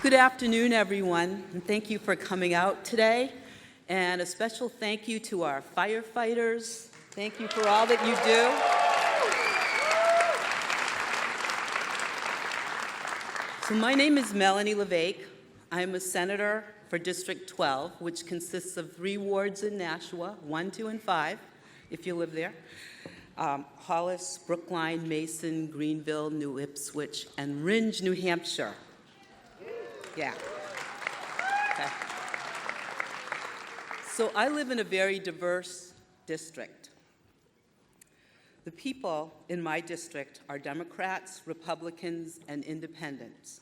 Good afternoon, everyone, and thank you for coming out today. And a special thank you to our firefighters. Thank you for all that you do. So my name is Melanie LeVake. I'm a senator for District 12, which consists of 3 wards in Nashua, 1, 2, and 5, if you live there. Hollis, Brookline, Mason, Greenville, New Ipswich, and Rindge, New Hampshire. Yeah. Okay. So I live in a very diverse district. The people in my district are Democrats, Republicans, and Independents,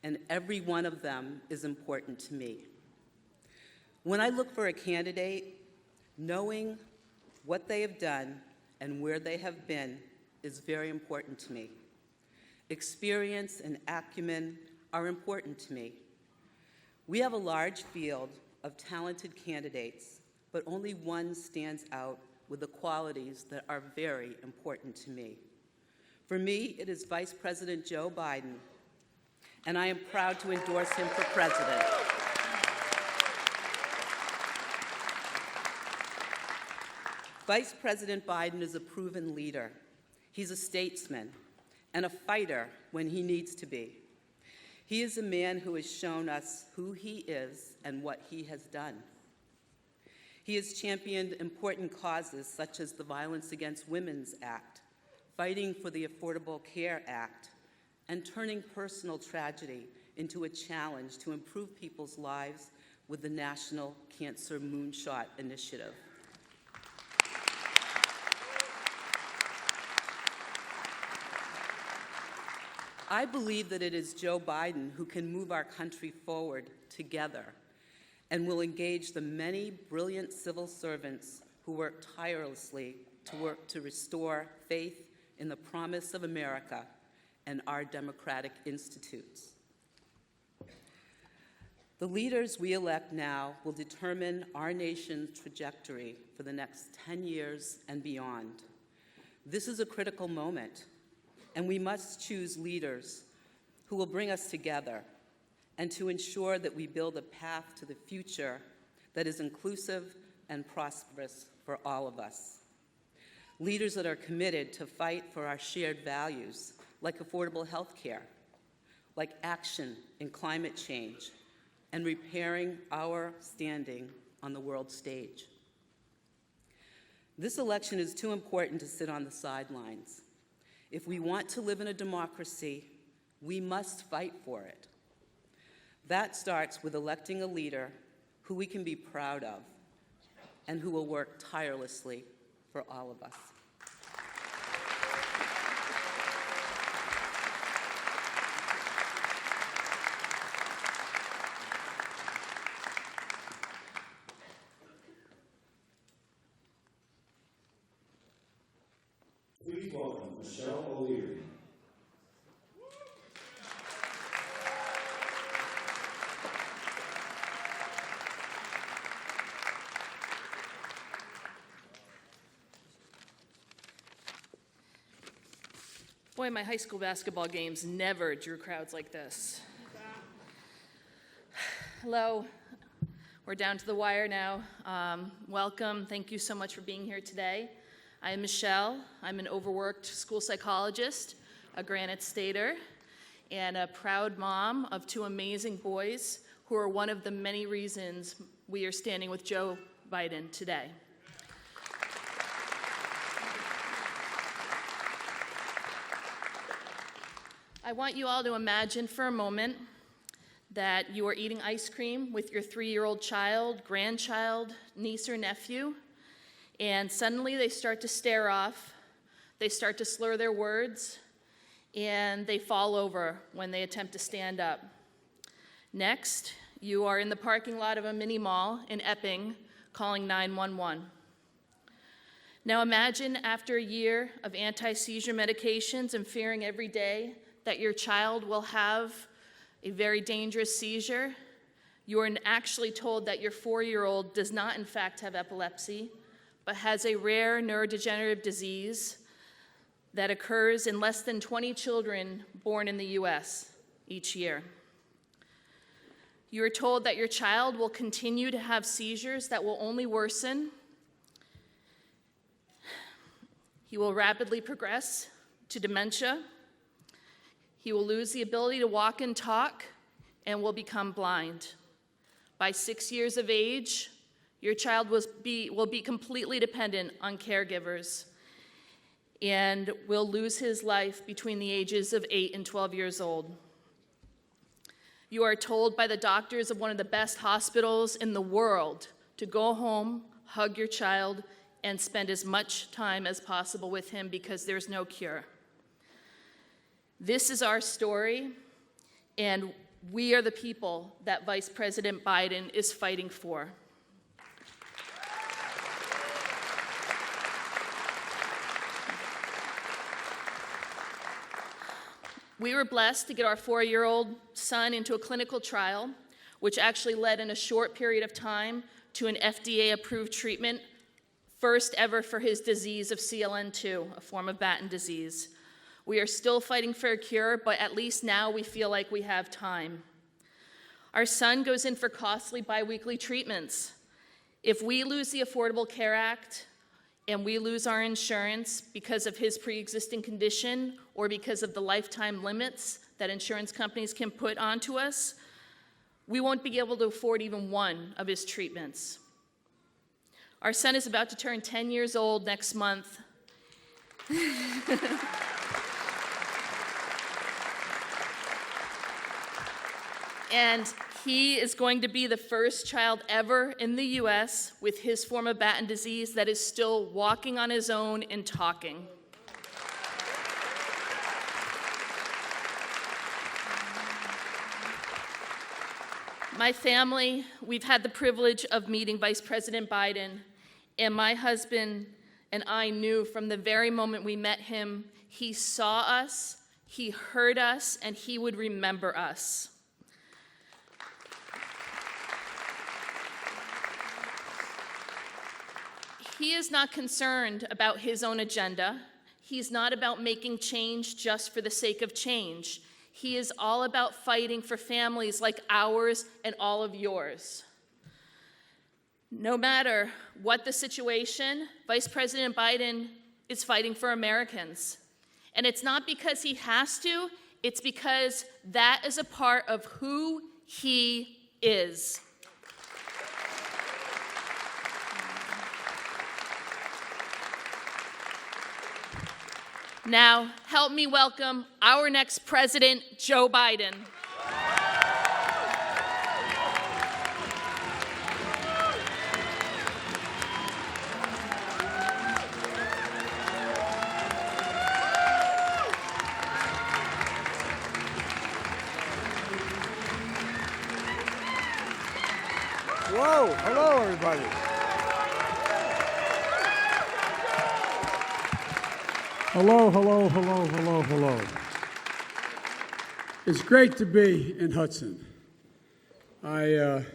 and every one of them is important to me. When I look for a candidate, knowing what they have done and where they have been is very important to me. Experience and acumen are important to me. We have a large field of talented candidates, but only one stands out with the qualities that are very important to me. For me, it is Vice President Joe Biden, and I am proud to endorse him for president. Vice President Biden is a proven leader. He's a statesman and a fighter when he needs to be. He is a man who has shown us who he is and what he has done. He has championed important causes such as the Violence Against Women's Act, fighting for the Affordable Care Act, and turning personal tragedy into a challenge to improve people's lives with the National Cancer Moonshot Initiative. I believe that it is Joe Biden who can move our country forward together and will engage the many brilliant civil servants who work tirelessly to restore faith in the promise of America and our democratic institutes. The leaders we elect now will determine our nation's trajectory for the next 10 years and beyond. This is a critical moment, and we must choose leaders who will bring us together and to ensure that we build a path to the future that is inclusive and prosperous for all of us. Leaders that are committed to fight for our shared values, like affordable health care, like action in climate change, and repairing our standing on the world stage. This election is too important to sit on the sidelines. If we want to live in a democracy, we must fight for it. That starts with electing a leader who we can be proud of and who will work tirelessly for all of us. Please welcome Michelle O'Leary. Boy, my high school basketball games never drew crowds like this. Hello, we're down to the wire now. Welcome, thank you so much for being here today. I am Michelle. I'm an overworked school psychologist, a Granite Stater, and a proud mom of 2 amazing boys who are one of the many reasons we are standing with Joe Biden today. I want you all to imagine for a moment that you are eating ice cream with your 3-year-old child, grandchild, niece, or nephew, and suddenly they start to stare off, they start to slur their words, and they fall over when they attempt to stand up. Next, you are in the parking lot of a mini mall in Epping calling 911. Now imagine after a year of anti-seizure medications and fearing every day that your child will have a very dangerous seizure. You are actually told that your 4-year-old does not in fact have epilepsy, but has a rare neurodegenerative disease that occurs in less than 20 children born in the US each year. You are told that your child will continue to have seizures that will only worsen. He will rapidly progress to dementia. He will lose the ability to walk and talk and will become blind. By 6 years of age, your child will be completely dependent on caregivers and will lose his life between the ages of 8 and 12 years old. You are told by the doctors of one of the best hospitals in the world to go home, hug your child, and spend as much time as possible with him because there's no cure. This is our story, and we are the people that Vice President Biden is fighting for. We were blessed to get our 4-year-old son into a clinical trial, which actually led in a short period of time to an FDA-approved treatment, first ever for his disease of CLN2, a form of Batten disease. We are still fighting for a cure, but at least now we feel like we have time. Our son goes in for costly biweekly treatments. If we lose the Affordable Care Act and we lose our insurance because of his pre-existing condition or because of the lifetime limits that insurance companies can put onto us, we won't be able to afford even one of his treatments. Our son is about to turn 10 years old next month. And he is going to be the first child ever in the U.S. with his form of Batten disease that is still walking on his own and talking. My family, we've had the privilege of meeting Vice President Biden, and my husband and I knew from the very moment we met him, he saw us, he heard us, and he would remember us. He is not concerned about his own agenda. He's not about making change just for the sake of change. He is all about fighting for families like ours and all of yours. No matter what the situation, Vice President Biden is fighting for Americans. And it's not because he has to, it's because that is a part of who he is. Now, help me welcome our next president, Joe Biden. Whoa, hello everybody. Hello. It's great to be in Hudson. I'm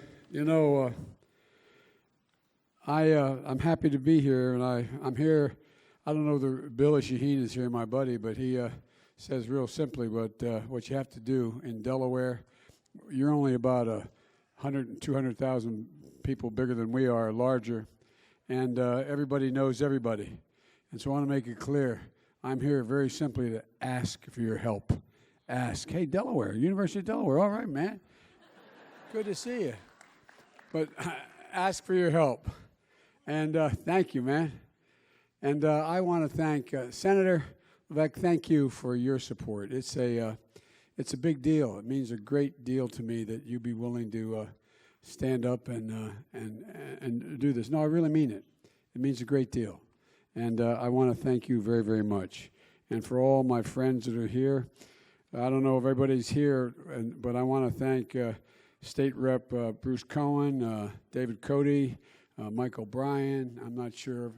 happy to be here, and I'm here. I don't know, Billy Shaheen is here, my buddy, but he says real simply what you have to do in Delaware. You're only about 100 200,000 people bigger than we are, larger, and everybody knows everybody. And so I want to make it clear. I'm here very simply to ask for your help. Ask, hey, Delaware, University of Delaware, all right, man. Good to see you. But ask for your help. And thank you, man. And I want to thank Senator Levesque. Thank you for your support. It's a big deal. It means a great deal to me that you be willing to stand up and do this. No, I really mean it. It means a great deal. And I want to thank you very, very much. And for all my friends that are here, I don't know if everybody's here, but I want to thank State Rep Bruce Cohen, David Cody, Mike O'Brien. I'm not sure.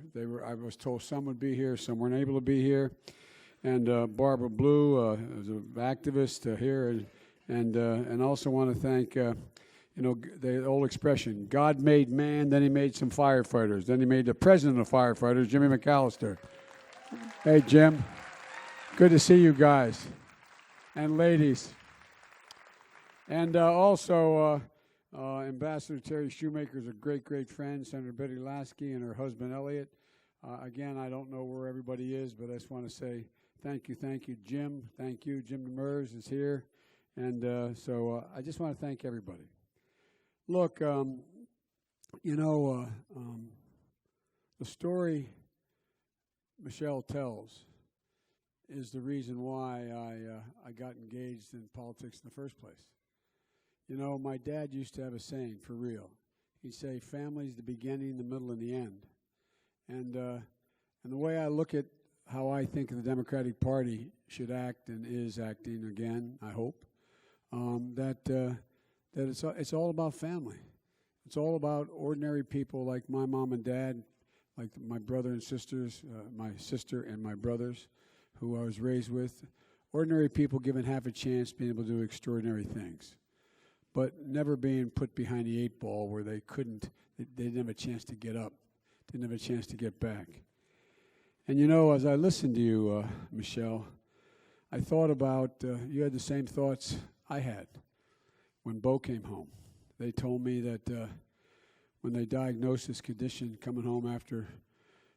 I was told some would be here, some weren't able to be here. And Barbara Blue is an activist here. And also want to thank the old expression, God made man, then he made some firefighters. Then he made the president of firefighters, Jimmy McAllister. Hey, Jim. Good to see you guys and ladies. And also, Ambassador Terry Shoemaker is a great, great friend. Senator Betty Lasky and her husband Elliot. Again, I don't know where everybody is, but I just want to say thank you, Jim. Thank you. Jim Demers is here. And so I just want to thank everybody. Look, the story Michelle tells is the reason why I got engaged in politics in the first place. You know, my dad used to have a saying, for real. He'd say, family's the beginning, the middle, and the end. And the way I look at how I think the Democratic Party should act and is acting again, I hope, that it's all about family. It's all about ordinary people like my mom and dad, like my brother and sisters, my sister and my brothers, who I was raised with. Ordinary people given half a chance being able to do extraordinary things, but never being put behind the 8 ball where they didn't have a chance to get up, didn't have a chance to get back. And you know, as I listened to you, Michelle, I thought about, you had the same thoughts I had when Bo came home. They told me that when they diagnosed this condition coming home after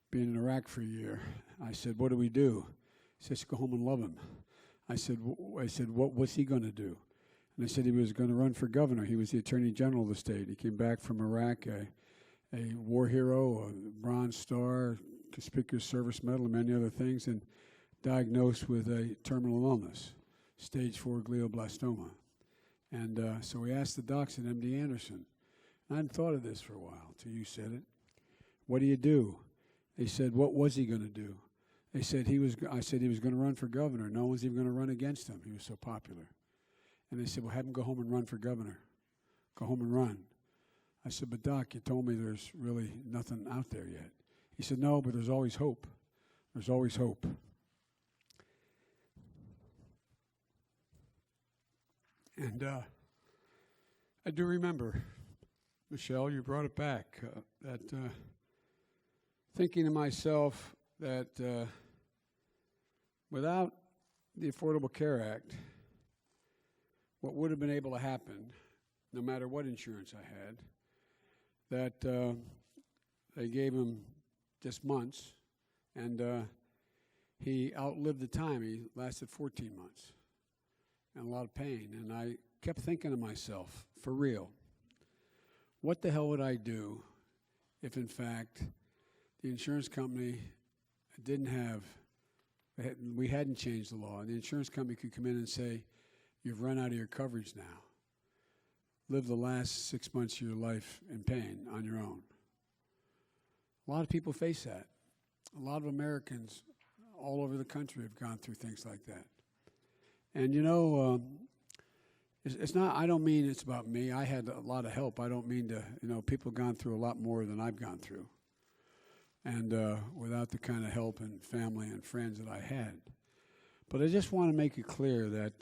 being in Iraq for a year, I said, what do we do? He says, go home and love him. I said, what was he going to do? And they said he was going to run for governor. He was the attorney general of the state. He came back from Iraq, a war hero, a Bronze Star, Conspicuous Service Medal, and many other things, and diagnosed with a terminal illness, stage 4 glioblastoma. And so we asked the docs at MD Anderson. I hadn't thought of this for a while until you said it. What do you do? They said, what was he going to do? They said I said he was going to run for governor. No one's even going to run against him. He was so popular. And they said, well, have him go home and run for governor. Go home and run. I said, but Doc, you told me there's really nothing out there yet. He said, no, but there's always hope. There's always hope. And I do remember, Michelle, you brought it back, that thinking to myself that without the Affordable Care Act, what would have been able to happen, no matter what insurance I had, that they gave him just months, and he outlived the time. He lasted 14 months, and a lot of pain. And I kept thinking to myself, for real, what the hell would I do if, in fact, the insurance company we hadn't changed the law, and the insurance company could come in and say, you've run out of your coverage now. Live the last 6 months of your life in pain on your own. A lot of people face that. A lot of Americans all over the country have gone through things like that. And you know, it's not, I don't mean it's about me. I had a lot of help. I don't mean to, people have gone through a lot more than I've gone through. And without the kind of help and family and friends that I had. But I just want to make it clear that,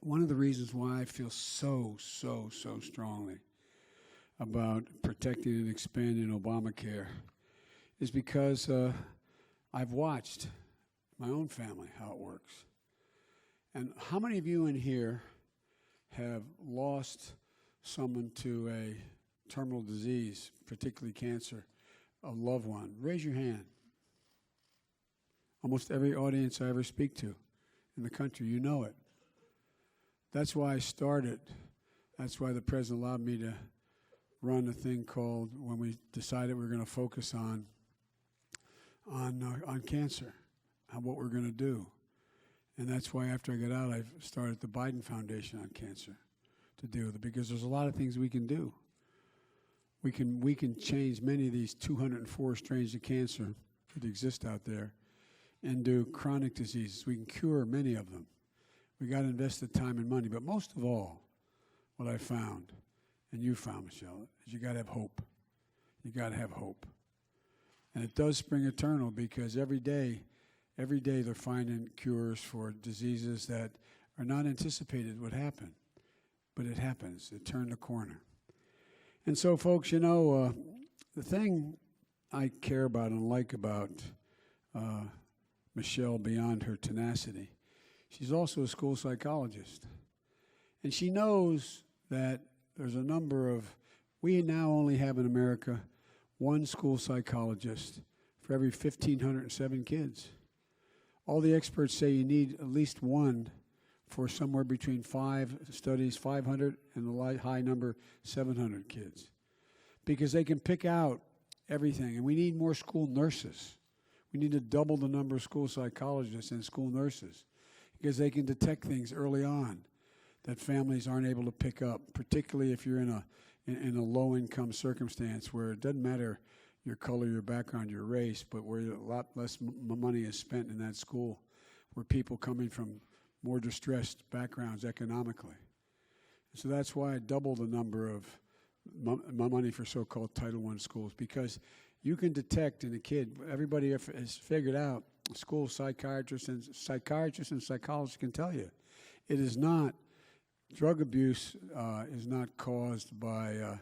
one of the reasons why I feel so strongly about protecting and expanding Obamacare is because I've watched my own family, how it works. And how many of you in here have lost someone to a terminal disease, particularly cancer, a loved one? Raise your hand. Almost every audience I ever speak to in the country, you know it. That's why I started. That's why the president allowed me to run a thing called, when we decided we were going to focus on cancer, on what we're going to do. And that's why after I got out, I've started the Biden Foundation on Cancer to deal with it, because there's a lot of things we can do. We can change many of these 204 strains of cancer that exist out there and do chronic diseases. We can cure many of them. We got to invest the time and money. But most of all, what I found, and you found, Michelle, is you got to have hope. You got to have hope. And it does spring eternal, because every day they're finding cures for diseases that are not anticipated would happen. But it happens. It turned the corner. And so, folks, the thing I care about and like about Michelle, beyond her tenacity, she's also a school psychologist. And she knows that there's a number of, we now only have in America one school psychologist for every 1,507 kids. All the experts say you need at least one for somewhere between 500 and the high number 700 kids, because they can pick out everything. And we need more school nurses. We need to double the number of school psychologists and school nurses, because they can detect things early on that families aren't able to pick up, particularly if you're in a low-income circumstance where it doesn't matter your color, your background, your race, but where a lot less money is spent in that school, where people coming from more distressed backgrounds economically. So that's why I doubled the number of money for so-called Title I schools, because you can detect in a kid, everybody has figured out, school psychiatrists and psychologists can tell you, it is not, drug abuse is not caused by,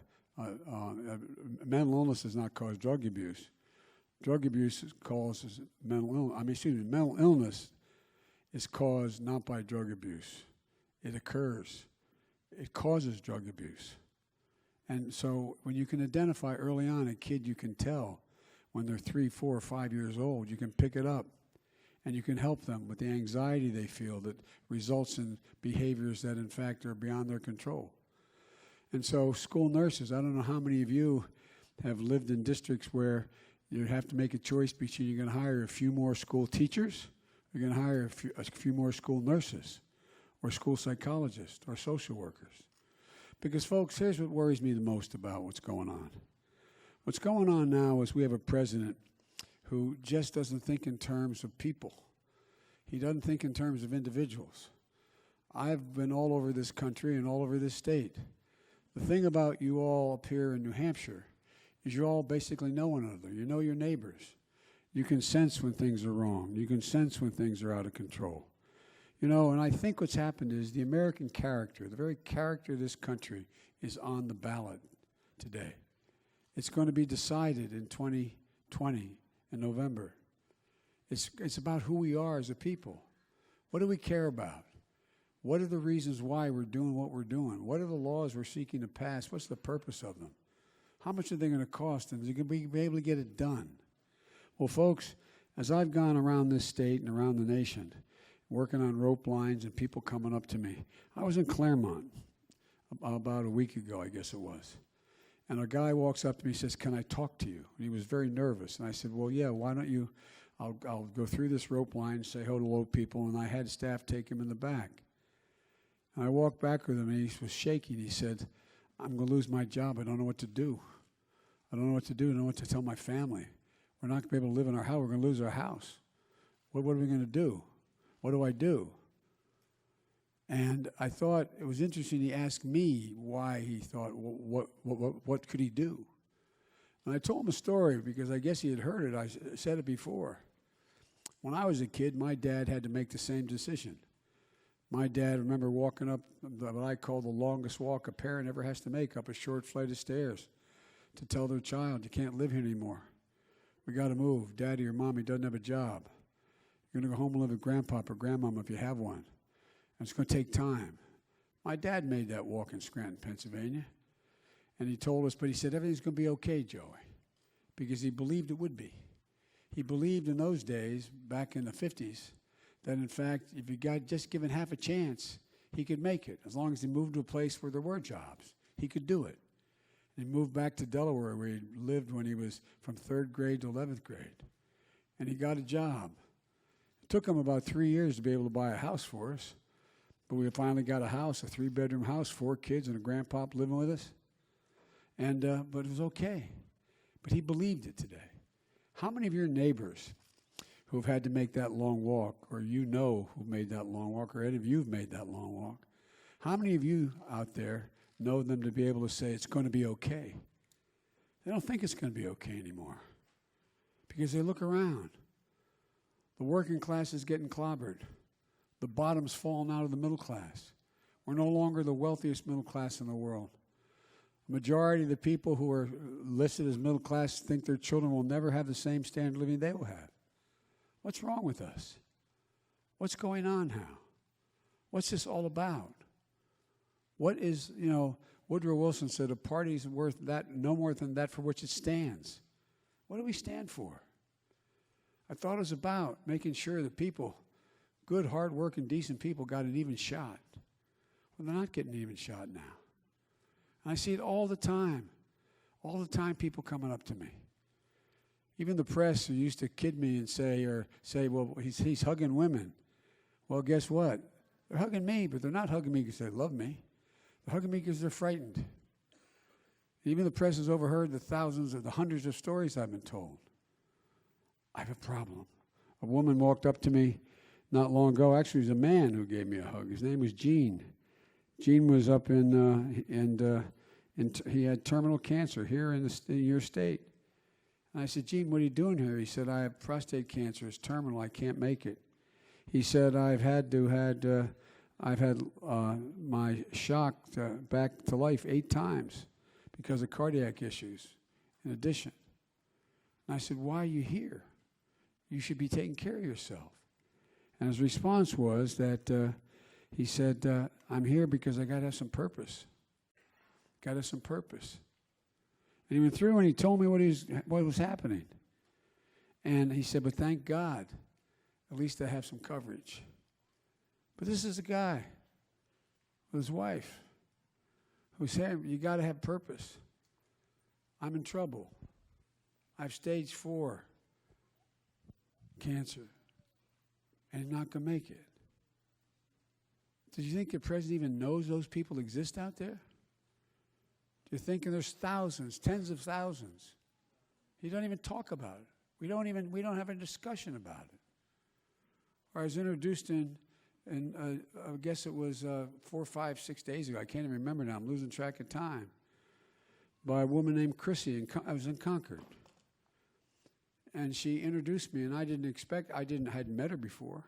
mental illness does not cause drug abuse. Drug abuse causes mental illness is caused not by drug abuse. It occurs. It causes drug abuse. And so when you can identify early on a kid, you can tell when they're 3, 4, or 5 years old, you can pick it up and you can help them with the anxiety they feel that results in behaviors that in fact are beyond their control. And so school nurses, I don't know how many of you have lived in districts where you have to make a choice between you're going to hire a few more school teachers, or you're going to hire a few more school nurses, or school psychologists, or social workers. Because, folks, here's what worries me the most about what's going on. What's going on now is we have a president who just doesn't think in terms of people. He doesn't think in terms of individuals. I've been all over this country and all over this state. The thing about you all up here in New Hampshire is you all basically know one another. You know your neighbors. You can sense when things are wrong. You can sense when things are out of control. You know, and I think what's happened is the American character, the very character of this country, is on the ballot today. It's going to be decided in 2020 in November. It's about who we are as a people. What do we care about? What are the reasons why we're doing what we're doing? What are the laws we're seeking to pass? What's the purpose of them? How much are they going to cost? And are you going to be able to get it done? Well, folks, as I've gone around this state and around the nation, working on rope lines and people coming up to me. I was in Claremont about a week ago, I guess it was. And a guy walks up to me and says, "Can I talk to you?" And he was very nervous. And I said, "Well, yeah, why don't you, I'll go through this rope line, say hello to people." And I had staff take him in the back. And I walked back with him, and he was shaking. He said, "I'm going to lose my job. I don't know what to do. I don't know what to do. I don't know what to tell my family. We're not going to be able to live in our house. We're going to lose our house. What are we going to do? What do I do?" And I thought it was interesting. He asked me why he thought, what could he do? And I told him a story because I guess he had heard it. I said it before. When I was a kid, my dad had to make the same decision. My dad, I remember walking up what I call the longest walk a parent ever has to make, up a short flight of stairs, to tell their child, "You can't live here anymore. We got to move. Daddy or mommy doesn't have a job. You're going to go home and live with grandpa or grandmama if you have one. And it's going to take time." My dad made that walk in Scranton, Pennsylvania. And he told us, but he said, everything's going to be okay, Joey, because he believed it would be. He believed in those days, back in the 50s, that in fact, if he got just given half a chance, he could make it. As long as he moved to a place where there were jobs, he could do it. And he moved back to Delaware, where he lived when he was from 3rd grade to 11th grade. And he got a job. It took him about 3 years to be able to buy a house for us. But we finally got a house, a 3-bedroom house, 4 kids, and a grandpop living with us. And but it was okay. But he believed it today. How many of your neighbors who have had to make that long walk, or you know who made that long walk, or any of you have made that long walk, how many of you out there know them to be able to say it's going to be okay? They don't think it's going to be okay anymore because they look around. The working class is getting clobbered. The bottom's fallen out of the middle class. We're no longer the wealthiest middle class in the world. The majority of the people who are listed as middle class think their children will never have the same standard of living they will have. What's wrong with us? What's going on now? What's this all about? What is, Woodrow Wilson said, a party's worth that no more than that for which it stands. What do we stand for? I thought it was about making sure that people, good, hard-working, decent people, got an even shot. Well, they're not getting an even shot now. And I see it all the time people coming up to me. Even the press who used to kid me and say, well, he's hugging women. Well, guess what? They're hugging me, but they're not hugging me because they love me. They're hugging me because they're frightened. Even the press has overheard the hundreds of stories I've been told. I have a problem. A woman walked up to me not long ago. Actually, it was a man who gave me a hug. His name was Gene. Gene was up he had terminal cancer here in your state. And I said, Gene, what are you doing here? He said, I have prostate cancer. It's terminal. I can't make it. He said, I've had my shock back to life 8 times because of cardiac issues in addition. And I said, why are you here? You should be taking care of yourself. And his response was that he said, I'm here because I got to have some purpose. Got to have some purpose. And he went through and he told me what was happening. And he said, but thank God, at least I have some coverage. But this is a guy with his wife who's saying, you got to have purpose. I'm in trouble. I have stage 4 cancer, and I'm not going to make it. Do you think the president even knows those people exist out there? You're thinking there's thousands, tens of thousands. He don't even talk about it. We don't have a discussion about it. Or I was introduced I guess it was 4, 5, 6 days ago. I can't even remember now. I'm losing track of time. By a woman named Chrissy. I was in Concord. And she introduced me, and I hadn't met her before.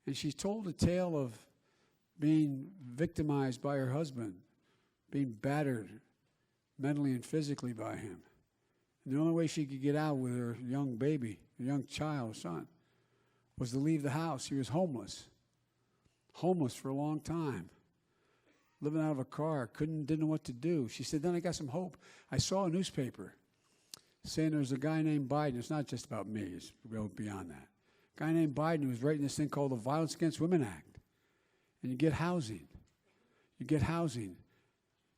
And she told a tale of being victimized by her husband, being battered mentally and physically by him. And the only way she could get out with her young baby, a young child, son, was to leave the house. He was homeless for a long time, living out of a car, didn't know what to do. She said, then I got some hope. I saw a newspaper saying there's a guy named Biden. It's not just about me. It's well beyond that. A guy named Biden who was writing this thing called the Violence Against Women Act. And you get housing.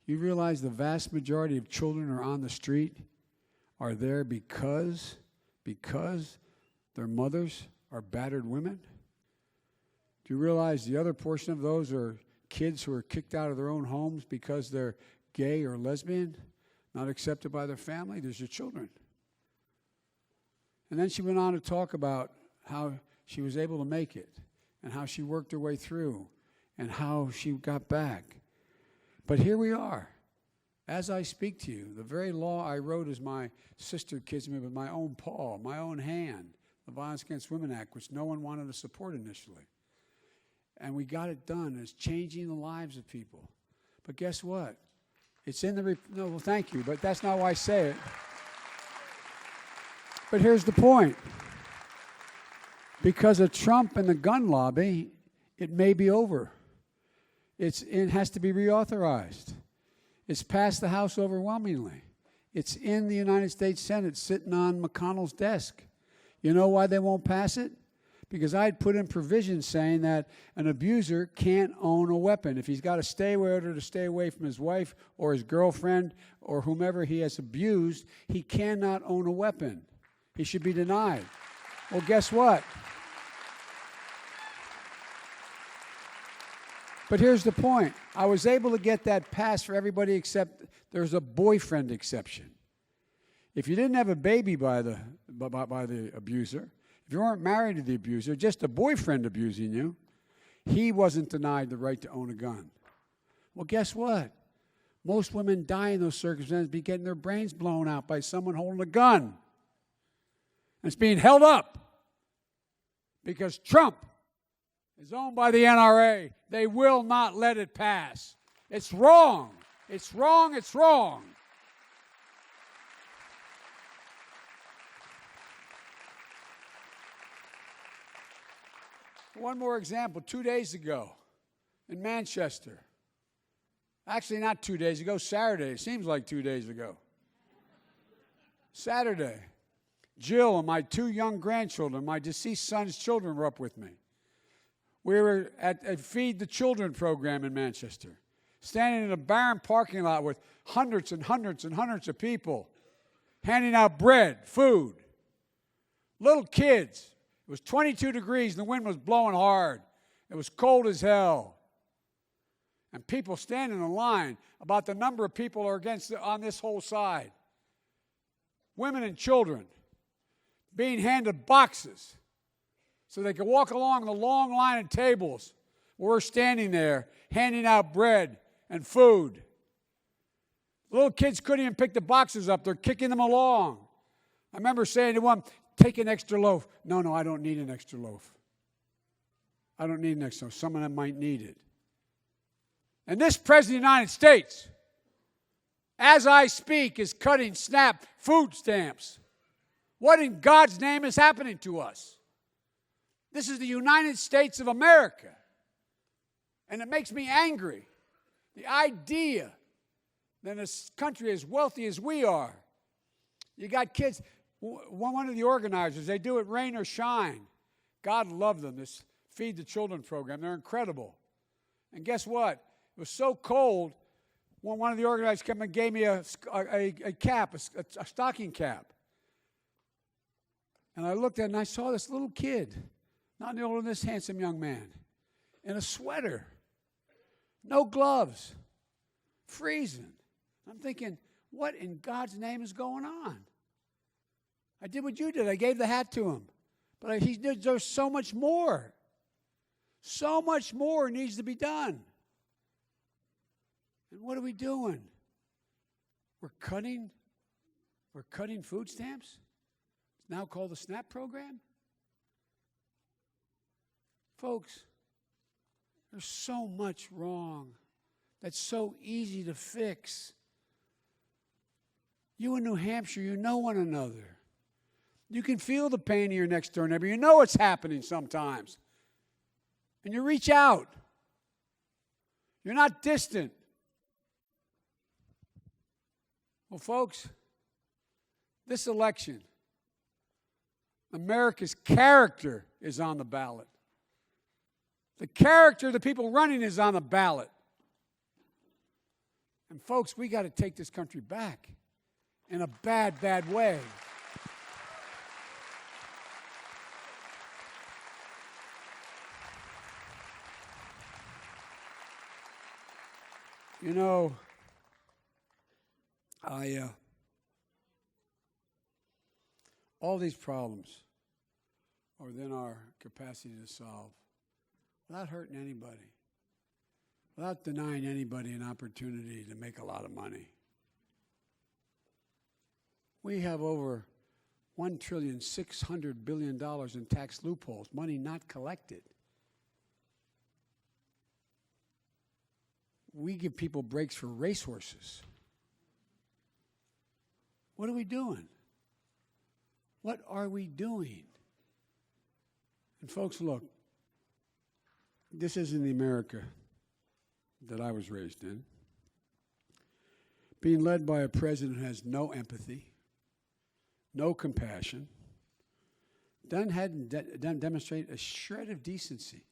You realize the vast majority of children are on the street are there because their mothers are battered women? Do you realize the other portion of those are kids who are kicked out of their own homes because they're gay or lesbian, not accepted by their family? There's your children. And then she went on to talk about how she was able to make it and how she worked her way through and how she got back. But here we are. As I speak to you, the very law I wrote as my sister kids me with my own paw, my own hand, the Violence Against Women Act, which no one wanted to support initially. And we got it done. It's changing the lives of people. But guess what? It's in the... No, well, thank you, but that's not why I say it. But here's the point. Because of Trump and the gun lobby, it may be over. It has to be reauthorized. It's passed the House overwhelmingly. It's in the United States Senate sitting on McConnell's desk. You know why they won't pass it? Because I had put in provisions saying that an abuser can't own a weapon. If he's got a stay order to stay away from his wife or his girlfriend or whomever he has abused, he cannot own a weapon. He should be denied. Well, guess what? But here's the point. I was able to get that passed for everybody except there's a boyfriend exception. If you didn't have a baby by the abuser, if you weren't married to the abuser, just a boyfriend abusing you, he wasn't denied the right to own a gun. Well, guess what? Most women die in those circumstances be getting their brains blown out by someone holding a gun. And it's being held up because Trump is owned by the NRA. They will not let it pass. It's wrong. It's wrong. It's wrong. One more example. 2 days ago in Manchester, Actually, not 2 days ago, Saturday. It seems like 2 days ago. Saturday. Jill and my 2 young grandchildren, my deceased son's children, were up with me. We were at a Feed the Children program in Manchester, standing in a barren parking lot with hundreds and hundreds and hundreds of people, handing out bread, food. Little kids. It was 22 degrees and the wind was blowing hard. It was cold as hell. And people standing in line, about the number of people are on this whole side. Women and children being handed boxes so they could walk along the long line of tables where we're standing there handing out bread and food. Little kids couldn't even pick the boxes up. They're kicking them along. I remember saying to one, take an extra loaf. No, I don't need an extra loaf. I don't need an extra loaf. Someone that might need it. And this President of the United States, as I speak, is cutting SNAP food stamps. What in God's name is happening to us? This is the United States of America. And it makes me angry. The idea that in a country as wealthy as we are, you got kids, one of the organizers, they do it rain or shine. God love them, this Feed the Children program. They're incredible. And guess what? It was so cold, when one of the organizers came and gave me a cap, a stocking cap. And I looked at it and I saw this little kid, not any older than this handsome young man, in a sweater, no gloves, freezing. I'm thinking, what in God's name is going on? I did what you did. I gave the hat to him. But there's so much more. So much more needs to be done. And what are we doing? We're cutting food stamps? It's now called the SNAP program? Folks, there's so much wrong that's so easy to fix. You in New Hampshire, you know one another. You can feel the pain of your next door neighbor. You know it's happening sometimes. And you reach out. You're not distant. Well, folks, this election, America's character is on the ballot. The character of the people running is on the ballot. And folks, we got to take this country back in a bad, bad way. You know, all these problems are within our capacity to solve without hurting anybody, without denying anybody an opportunity to make a lot of money. We have over $1.6 trillion in tax loopholes, money not collected. We give people breaks for racehorses. What are we doing? What are we doing? And folks, look, this isn't the America that I was raised in. Being led by a president who has no empathy, no compassion, doesn't demonstrate a shred of decency.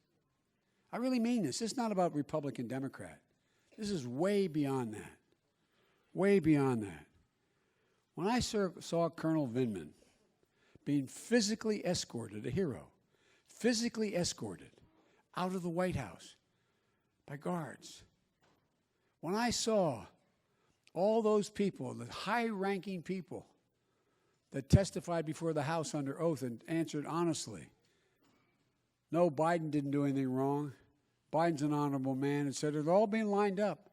I really mean this. This is not about Republican, Democrat. This is way beyond that. Way beyond that. When I saw Colonel Vindman being physically escorted, a hero, physically escorted out of the White House by guards, when I saw all those people, the high-ranking people that testified before the House under oath and answered honestly, no, Biden didn't do anything wrong. Biden's an honorable man, et cetera. They're all being lined up,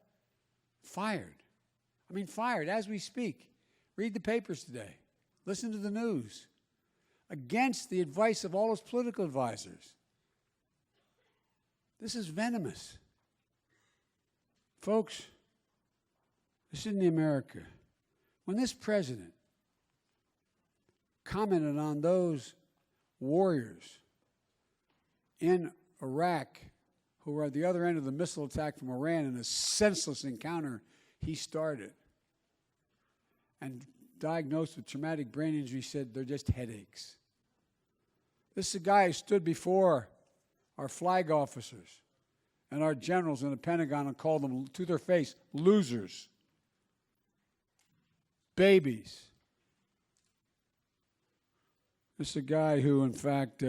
fired. I mean, fired as we speak. Read the papers today. Listen to the news. Against the advice of all those political advisors. This is venomous. Folks, this isn't the America. When this president commented on those warriors in Iraq who were at the other end of the missile attack from Iran in a senseless encounter he started, and diagnosed with traumatic brain injury, said they're just headaches. This is a guy who stood before our flag officers and our generals in the Pentagon and called them to their face losers, babies. This is a guy who, in fact,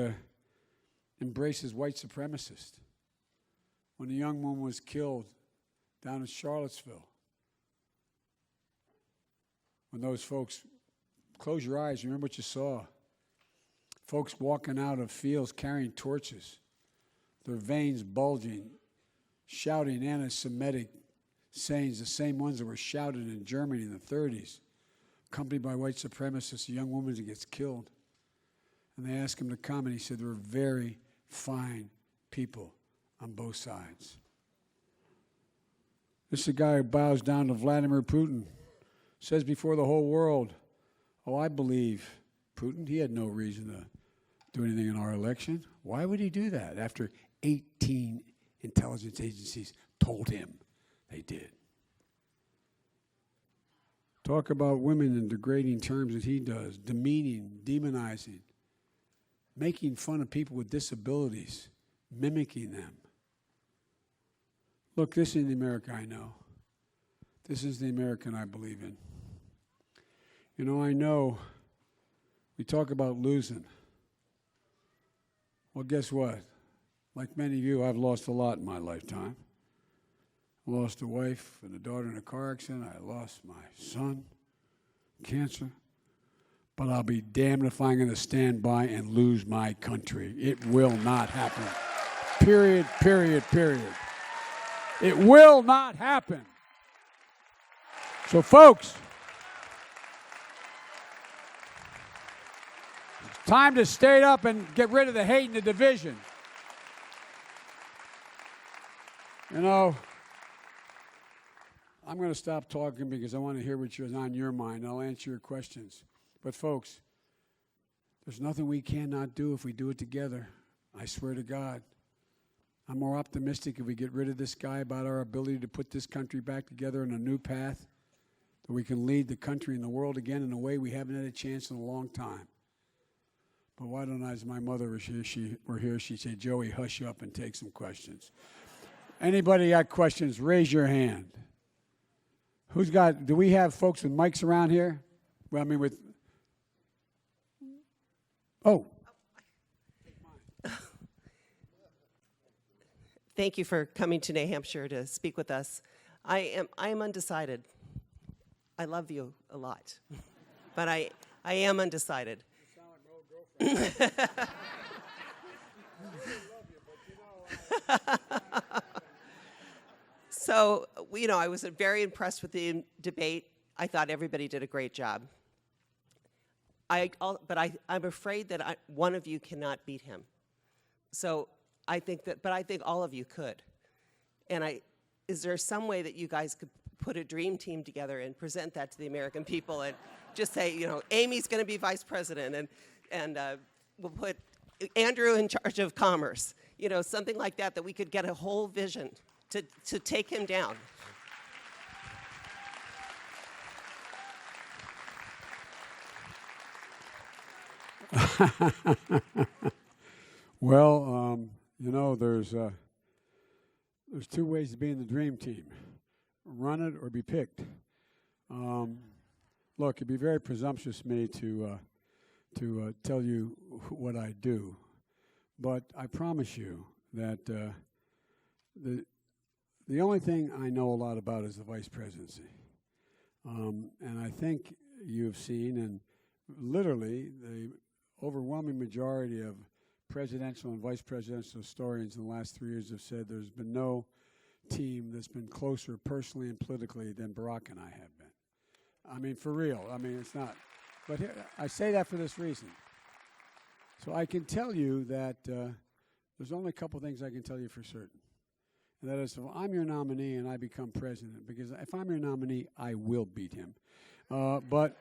embraces white supremacists. When a young woman was killed down in Charlottesville, when those folks, close your eyes, remember what you saw. Folks walking out of fields carrying torches, their veins bulging, shouting anti-Semitic sayings, the same ones that were shouted in Germany in the 30s, accompanied by white supremacists. A young woman that gets killed. And they asked him to come, and he said, there were very fine people on both sides. This is a guy who bows down to Vladimir Putin, says before the whole world, oh, I believe Putin. He had no reason to do anything in our election. Why would he do that after 18 intelligence agencies told him they did? Talk about women in degrading terms that he does, demeaning, demonizing, making fun of people with disabilities, mimicking them. Look, this is the America I know. This is the American I believe in. You know, I know we talk about losing. Well, guess what? Like many of you, I've lost a lot in my lifetime. I lost a wife and a daughter in a car accident. I lost my son, cancer. But I'll be damned if I'm going to stand by and lose my country. It will not happen. Period, period, period. It will not happen. So, folks, it's time to stand up and get rid of the hate and the division. You know, I'm going to stop talking because I want to hear what's on your mind. I'll answer your questions. But, folks, there's nothing we cannot do if we do it together. I swear to God. I'm more optimistic if we get rid of this guy about our ability to put this country back together on a new path, that we can lead the country and the world again in a way we haven't had a chance in a long time. But why don't I, as my mother was here, she'd say, Joey, hush up and take some questions. Anybody got questions, raise your hand. Do we have folks with mics around here? Well, I mean with, oh. Thank you for coming to New Hampshire to speak with us. I am undecided. I love you a lot, but I am undecided. You sound like my old girlfriend. I love you, but So, I was very impressed with the debate. I thought everybody did a great job. But I'm afraid that one of you cannot beat him. So I think all of you could. And is there some way that you guys could put a dream team together and present that to the American people and just say, Amy's going to be vice president and we'll put Andrew in charge of commerce, something like that we could get a whole vision to take him down. Well, there's two ways to be in the dream team: run it or be picked. Look, it'd be very presumptuous of me to tell you what I do, but I promise you that the only thing I know a lot about is the vice presidency, and I think you've seen, and literally the overwhelming majority of presidential and vice presidential historians in the last 3 years have said there's been no team that's been closer personally and politically than Barack and I have been. I mean, for real. I mean, it's not. But here, I say that for this reason. So I can tell you that there's only a couple things I can tell you for certain. And that is, if I'm your nominee and I become president, because if I'm your nominee, I will beat him. But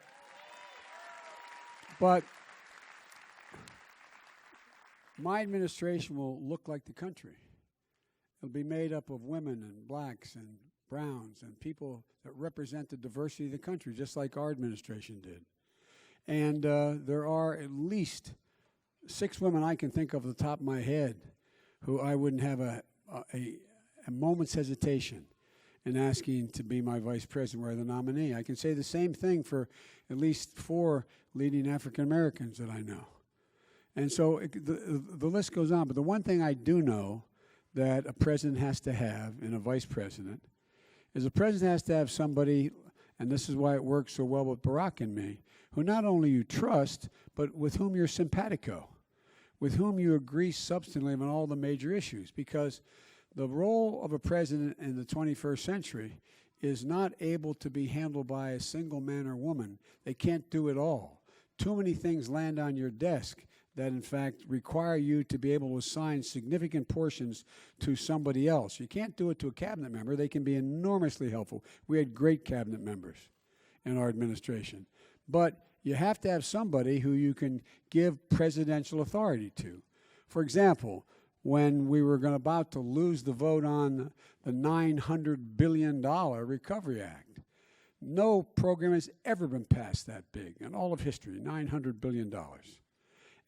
my administration will look like the country. It'll be made up of women and blacks and browns and people that represent the diversity of the country, just like our administration did. And there are at least 6 women I can think of at the top of my head who I wouldn't have a moment's hesitation in asking to be my vice president or the nominee. I can say the same thing for at least 4 leading African Americans that I know. And so the list goes on. But the one thing I do know that a president has to have and a vice president is a president has to have somebody, and this is why it works so well with Barack and me, who not only you trust, but with whom you're simpatico, with whom you agree substantively on all the major issues. Because the role of a president in the 21st century is not able to be handled by a single man or woman. They can't do it all. Too many things land on your desk that, in fact, require you to be able to assign significant portions to somebody else. You can't do it to a cabinet member. They can be enormously helpful. We had great cabinet members in our administration. But you have to have somebody who you can give presidential authority to. For example, when we were about to lose the vote on the $900 billion Recovery Act, no program has ever been passed that big in all of history, $900 billion.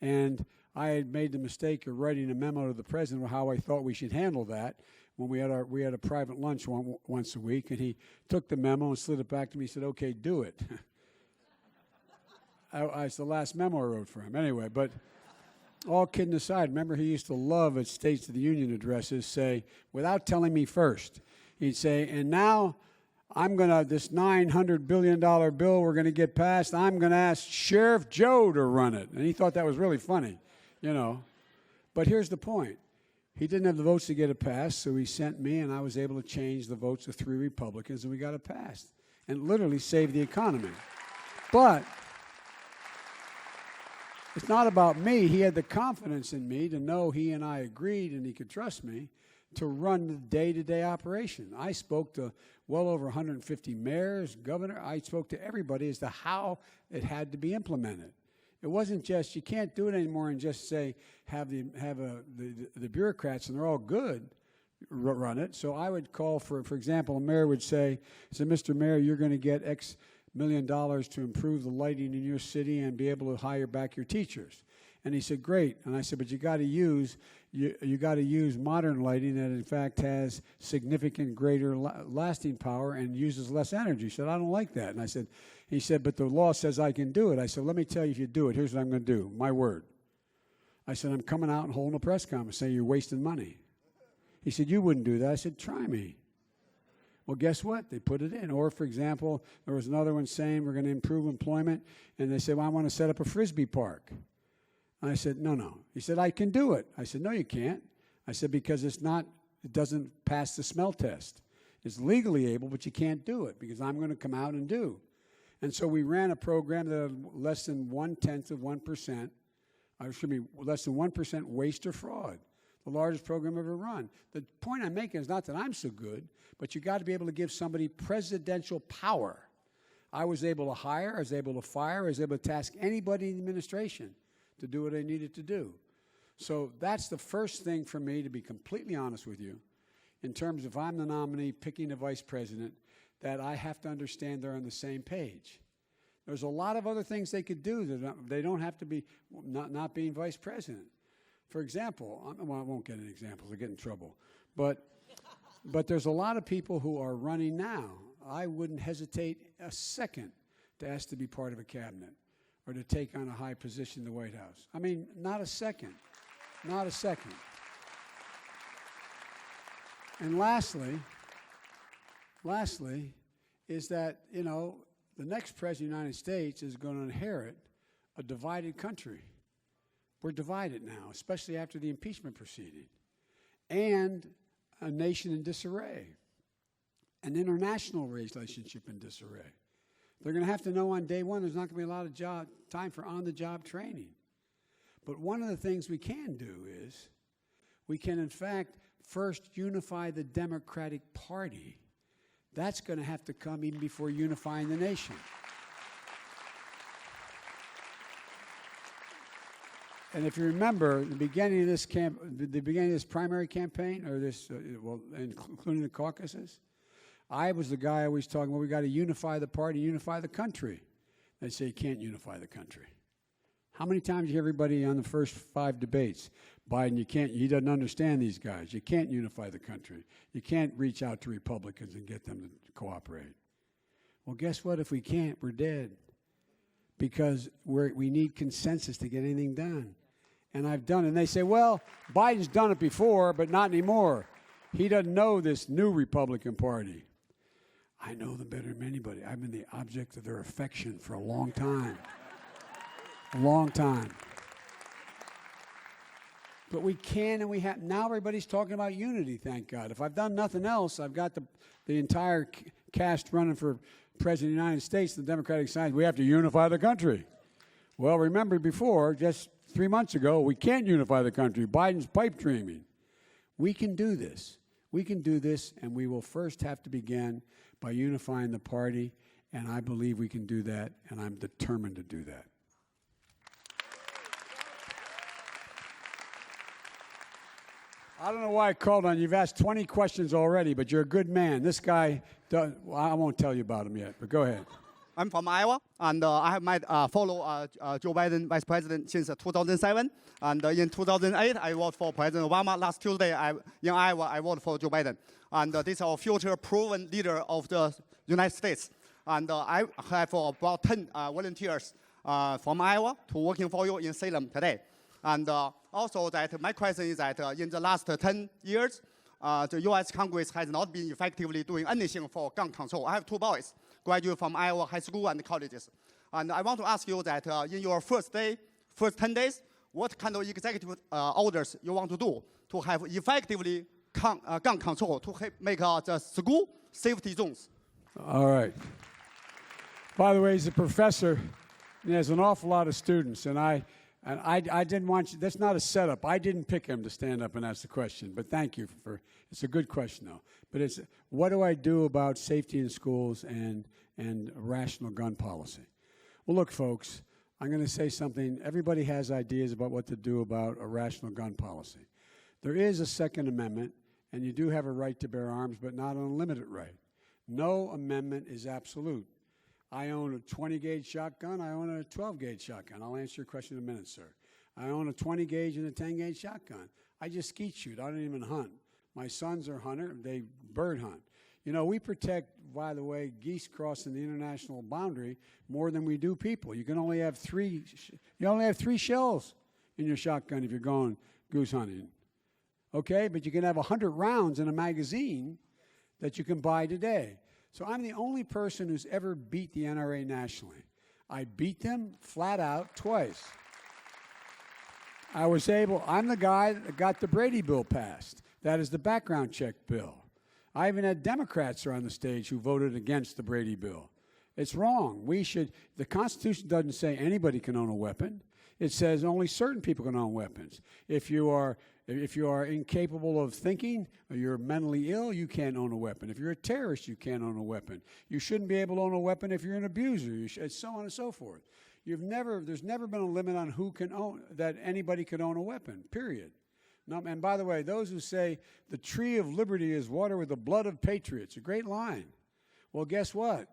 And I had made the mistake of writing a memo to the president of how I thought we should handle that when we had a private lunch once a week, and he took the memo and slid it back to me and said, "Okay, do it." It's the last memo I wrote for him. Anyway, but all kidding aside, remember he used to love at States of the Union addresses say, without telling me first, he'd say, "And now this $900 billion bill we're going to get passed, I'm going to ask Sheriff Joe to run it." And he thought that was really funny, you know. But here's the point. He didn't have the votes to get it passed, so he sent me, and I was able to change the votes of 3 Republicans, and we got it passed. And literally saved the economy. But it's not about me. He had the confidence in me to know he and I agreed and he could trust me to run the day-to-day operation. I spoke to well over 150 mayors, governor. I spoke to everybody as to how it had to be implemented. It wasn't just, you can't do it anymore and just say, have the bureaucrats, and they're all good, run it. So I would call for example, a mayor would say, "Mr. Mayor, you're going to get X $1 million to improve the lighting in your city and be able to hire back your teachers." And he said, "Great." And I said, "But you got to use modern lighting that in fact has significant greater lasting power and uses less energy." He said, "I don't like that." And he said, "But the law says I can do it." I said, "Let me tell you, if you do it, here's what I'm going to do. My word." I said, "I'm coming out and holding a press conference saying you're wasting money." He said, "You wouldn't do that." I said, "Try me." Well, guess what? They put it in. Or, for example, there was another one saying we're going to improve employment, and they said, "Well, I want to set up a Frisbee park." And I said, "No." He said, "I can do it." I said, "No, you can't." I said, "Because it doesn't pass the smell test. It's legally able, but you can't do it because I'm going to come out and do." And so we ran a program that had less than 0.1%, less than 1% waste or fraud. The largest program ever run. The point I'm making is not that I'm so good, but you got to be able to give somebody presidential power. I was able to hire, I was able to fire, I was able to task anybody in the administration to do what I needed to do. So that's the first thing for me, to be completely honest with you, in terms of if I'm the nominee picking a vice president, that I have to understand they're on the same page. There's a lot of other things they could do that they don't have to be not being vice president. For example, well, I won't get any examples, I'll get in trouble. But there's a lot of people who are running now. I wouldn't hesitate a second to ask to be part of a cabinet or to take on a high position in the White House. I mean, not a second. Not a second. And lastly is that, the next president of the United States is going to inherit a divided country. We're divided now, especially after the impeachment proceeding, and a nation in disarray, an international relationship in disarray. They're going to have to know on day one there's not going to be a lot of time for on-the-job training. But one of the things we can do is we can, in fact, first unify the Democratic Party. That's going to have to come even before unifying the nation. And if you remember, the beginning of this the beginning of this primary campaign, or this, including the caucuses, I was the guy always talking, well, we got to unify the party, unify the country. They say you can't unify the country. How many times you hear everybody on the first 5 debates, Biden, he doesn't understand these guys. You can't unify the country. You can't reach out to Republicans and get them to cooperate. Well, guess what? If we can't, we're dead. Because we need consensus to get anything done. And I've done it. And they say, well, Biden's done it before, but not anymore. He doesn't know this new Republican Party. I know them better than anybody. I've been the object of their affection for a long time. A long time. But we can and we have. Now everybody's talking about unity, thank God. If I've done nothing else, I've got the entire cast running for President of the United States, the Democratic side. We have to unify the country. Well, remember before, just 3 months ago, we can't unify the country. Biden's pipe dreaming. We can do this. We can do this, and we will first have to begin by unifying the party, and I believe we can do that, and I'm determined to do that. I don't know why I called on you. You've asked 20 questions already, but you're a good man. This guy, well, I won't tell you about him yet, but go ahead. I'm from Iowa, and I have followed Joe Biden, Vice President, since 2007. And in 2008, I voted for President Obama. Last Tuesday, in Iowa, I voted for Joe Biden. And this is our future proven leader of the United States. And I have about 10 volunteers from Iowa to working for you in Salem today. And also that my question is that in the last 10 years, the U.S. Congress has not been effectively doing anything for gun control. I have 2 boys, graduate from Iowa high school and colleges. And I want to ask you that in your first 10 days, what kind of executive orders you want to do to have effectively gun control to make the school safety zones? All right. By the way, he's a professor, and he has an awful lot of students, and I didn't want you, that's not a setup. I didn't pick him to stand up and ask the question, but thank you it's a good question though. But it's, what do I do about safety in schools and rational gun policy? Well, look, folks, I'm going to say something. Everybody has ideas about what to do about a rational gun policy. There is a Second Amendment, and you do have a right to bear arms, but not an unlimited right. No amendment is absolute. I own a 20-gauge shotgun. I own a 12-gauge shotgun. I'll answer your question in a minute, sir. I own a 20-gauge and a 10-gauge shotgun. I just skeet shoot. I don't even hunt. My sons are hunters. They bird hunt. You know, we protect, by the way, geese crossing the international boundary more than we do people. You can only have 3 shells in your shotgun if you're going goose hunting. Okay? But you can have 100 rounds in a magazine that you can buy today. So I'm the only person who's ever beat the NRA nationally. I beat them flat out twice. I'm the guy that got the Brady bill passed. That is the background check bill. I even had Democrats on the stage who voted against the Brady bill. It's wrong. The Constitution doesn't say anybody can own a weapon. It says only certain people can own weapons. If you are incapable of thinking, or you're mentally ill, you can't own a weapon. If you're a terrorist, you can't own a weapon. You shouldn't be able to own a weapon if you're an abuser, so on and so forth. There's never been a limit on that anybody can own a weapon, period. Now, and by the way, those who say the tree of liberty is watered with the blood of patriots, a great line. Well, guess what?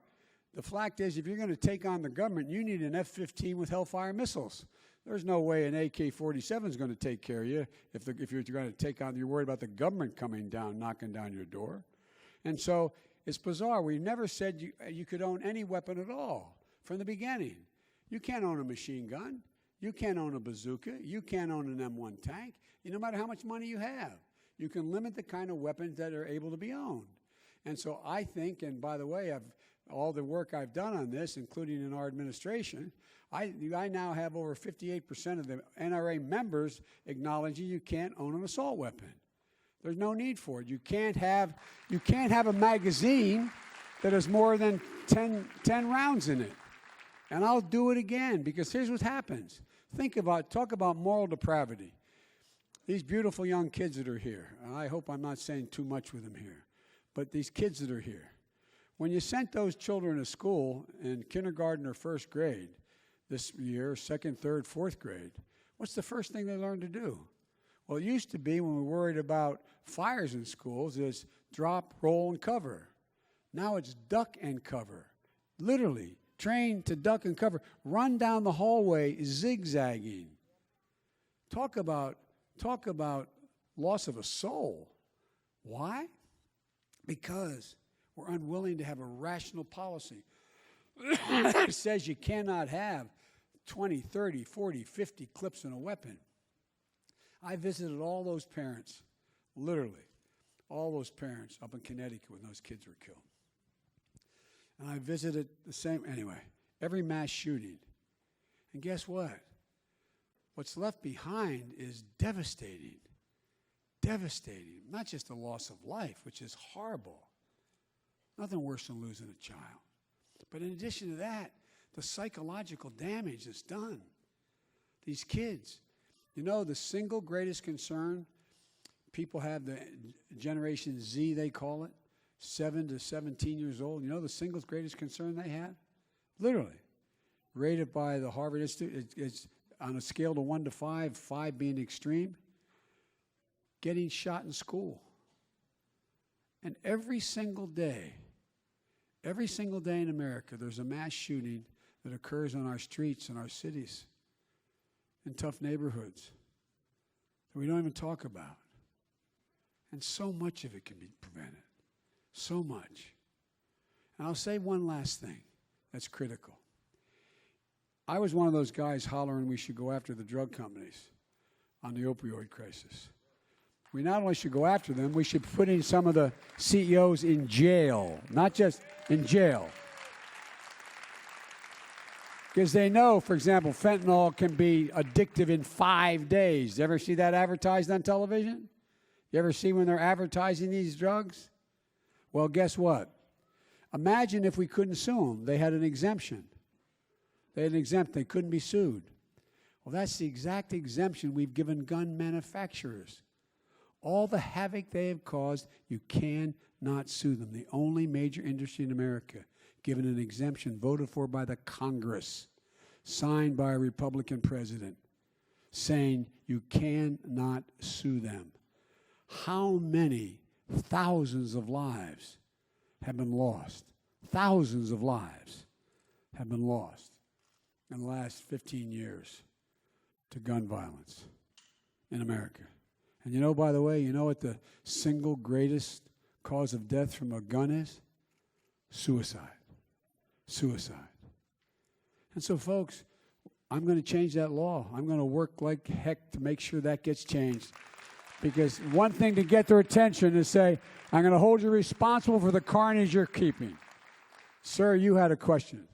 The fact is, if you're going to take on the government, you need an F-15 with Hellfire missiles. There's no way an AK-47 is going to take care of you if you're going to take on, you're worried about the government coming down, knocking down your door. And so it's bizarre. We never said you could own any weapon at all from the beginning. You can't own a machine gun. You can't own a bazooka. You can't own an M1 tank, no matter how much money you have. You can limit the kind of weapons that are able to be owned. And so I think, and by the way, all the work I've done on this, including in our administration, I now have over 58% of the NRA members acknowledging you can't own an assault weapon. There's no need for it. You can't have a magazine that has more than 10 rounds in it. And I'll do it again, because here's what happens. Talk about moral depravity. These beautiful young kids that are here, and I hope I'm not saying too much with them here, but these kids that are here, when you sent those children to school in kindergarten or first grade this year, second, third, fourth grade, What's the first thing they learn to do? Well, it used to be when we were worried about fires in schools is drop, roll, and cover. Now it's duck and cover. Literally, train to duck and cover. Run down the hallway zigzagging. Talk about loss of a soul. Why? Because we're unwilling to have a rational policy. It says you cannot have 20, 30, 40, 50 clips in a weapon. I visited all those parents, literally, all those parents up in Connecticut when those kids were killed. And I visited the same, anyway, every mass shooting. And guess what? What's left behind is devastating. Devastating. Not just the loss of life, which is horrible. Nothing worse than losing a child. But in addition to that, the psychological damage that's done. These kids. You know, the single greatest concern people have, the Generation Z, they call it, 7 to 17 years old. You know the single greatest concern they have? Literally. Rated by the Harvard Institute, it's on a scale to 1 to 5, 5 being extreme, getting shot in school. And every single day in America, there's a mass shooting that occurs on our streets in our cities, in tough neighborhoods, that we don't even talk about. And so much of it can be prevented. So much. And I'll say one last thing that's critical. I was one of those guys hollering we should go after the drug companies on the opioid crisis. We not only should go after them, we should put in some of the CEOs in jail, not just in jail. Because they know, for example, fentanyl can be addictive in 5 days. You ever see that advertised on television? You ever see when they're advertising these drugs? Well, guess what? Imagine if we couldn't sue them. They had an exemption. They had an exemption. They couldn't be sued. Well, that's the exact exemption we've given gun manufacturers. All the havoc they have caused, you cannot sue them. The only major industry in America given an exemption voted for by the Congress, signed by a Republican president, saying you cannot sue them. How many thousands of lives have been lost? Thousands of lives have been lost in the last 15 years to gun violence in America. And you know, by the way, you know what the single greatest cause of death from a gun is? Suicide. Suicide. And so, folks, I'm going to change that law. I'm going to work like heck to make sure that gets changed. Because one thing to get their attention is say, I'm going to hold you responsible for the carnage you're keeping. Sir, you had a question.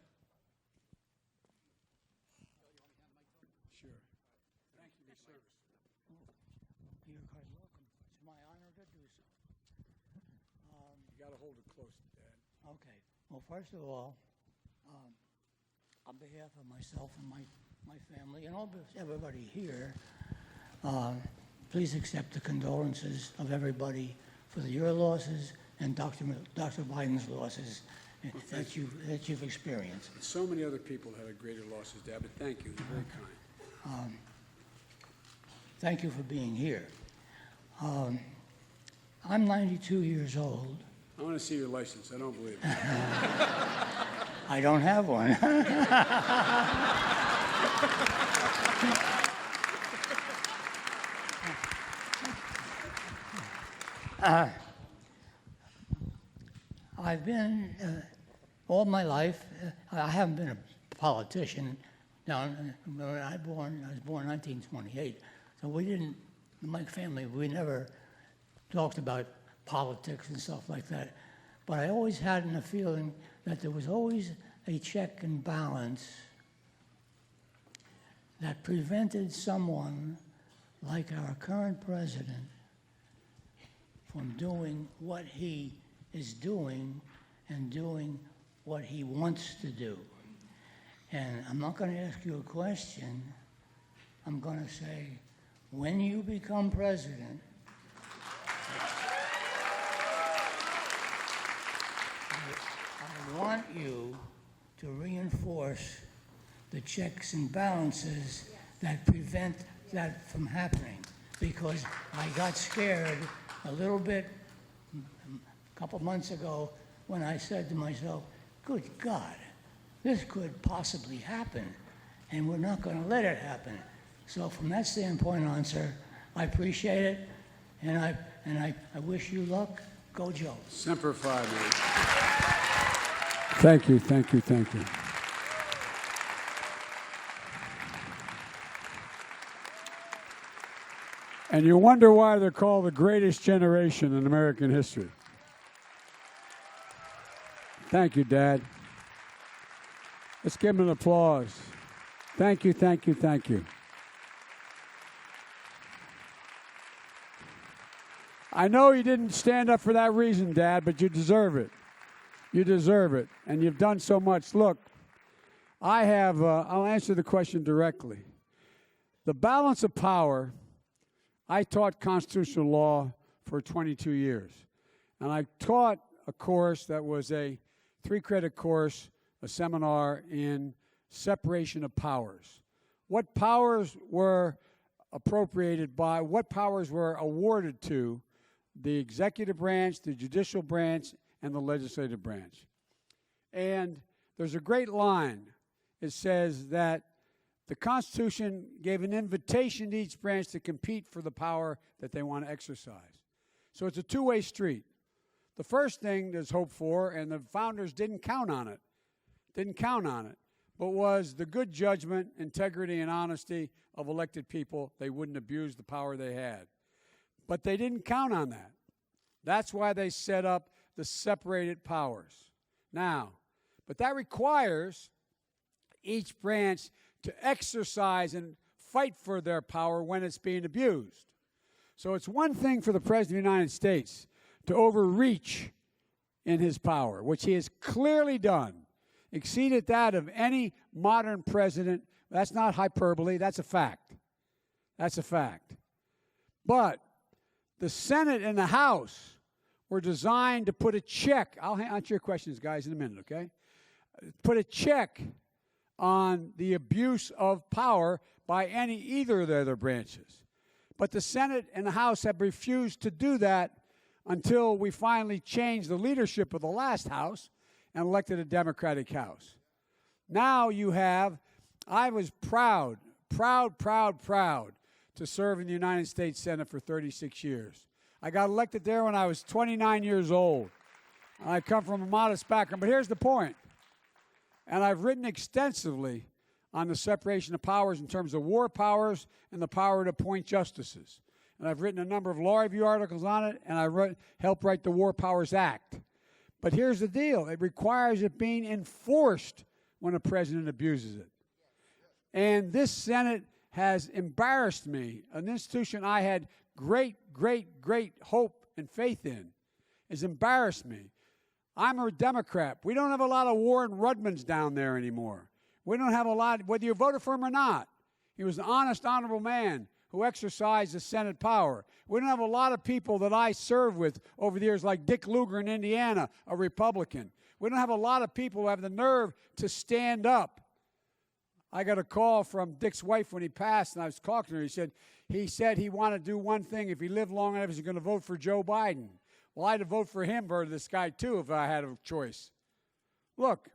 Sure. Thank you for your service. You're quite welcome. It's my honor to do so. You got to hold it close, Dad. Okay. Well, first of all, on behalf of myself and my family and everybody here, please accept the condolences of everybody for your losses and Dr. Biden's losses that you've experienced. So many other people had greater losses, Dad, but thank you. You're very kind. Thank you for being here. I'm 92 years old. I want to see your license. I don't believe it. I don't have one. I've been, all my life, I haven't been a politician. When I was born in 1928, so we didn't, in my family, we never talked about politics and stuff like that. But I always had a feeling that there was always a check and balance that prevented someone like our current president from doing what he is doing and doing what he wants to do. And I'm not going to ask you a question. I'm going to say, when you become president, I want you to reinforce the checks and balances that prevent that from happening because I got scared a little bit a couple months ago when I said to myself, good God, this could possibly happen, and we're not going to let it happen. So from that standpoint on, sir, I appreciate it, and I wish you luck. Go Joe. Semper Fi, man. Thank you, thank you, thank you. And you wonder why they're called the greatest generation in American history. Thank you, Dad. Let's give him an applause. Thank you, thank you, thank you. I know you didn't stand up for that reason, Dad, but you deserve it. You deserve it, and you've done so much. Look, I'll answer the question directly. The balance of power, I taught constitutional law for 22 years, and I taught a course that was a 3-credit course, a seminar in separation of powers. What powers were appropriated by, what powers were awarded to the executive branch, the judicial branch, and the legislative branch. And there's a great line. It says that the Constitution gave an invitation to each branch to compete for the power that they want to exercise. So it's a two-way street. The first thing there's hope for, and the founders didn't count on it, but was the good judgment, integrity, and honesty of elected people. They wouldn't abuse the power they had. But they didn't count on that. That's why they set up the separated powers. Now, but that requires each branch to exercise and fight for their power when it's being abused. So it's one thing for the President of the United States to overreach in his power, which he has clearly done, exceeded that of any modern president. That's not hyperbole, that's a fact. That's a fact. But the Senate and the House were designed to put a check. I'll answer your questions, guys, in a minute, okay? Put a check on the abuse of power by either of the other branches. But the Senate and the House have refused to do that until we finally changed the leadership of the last House and elected a Democratic House. Now you have, I was proud to serve in the United States Senate for 36 years. I got elected there when I was 29 years old. I come from a modest background, but here's the point. And I've written extensively on the separation of powers in terms of war powers and the power to appoint justices. And I've written a number of law review articles on it, and I helped write the War Powers Act. But here's the deal. It requires it being enforced when a president abuses it. And this Senate has embarrassed me, an institution I had great hope and faith in, has embarrassed me. I'm a Democrat. We don't have a lot of Warren Rudmans down there anymore. We don't have a lot, whether you voted for him or not. He was an honest, honorable man who exercised the Senate power. We don't have a lot of people that I served with over the years, like Dick Lugar in Indiana, a Republican. We don't have a lot of people who have the nerve to stand up. I got a call from Dick's wife when he passed, and I was talking to her. He said he wanted to do one thing. If he lived long enough, he's going to vote for Joe Biden. Well, I'd have voted for him or this guy, too, if I had a choice. Look,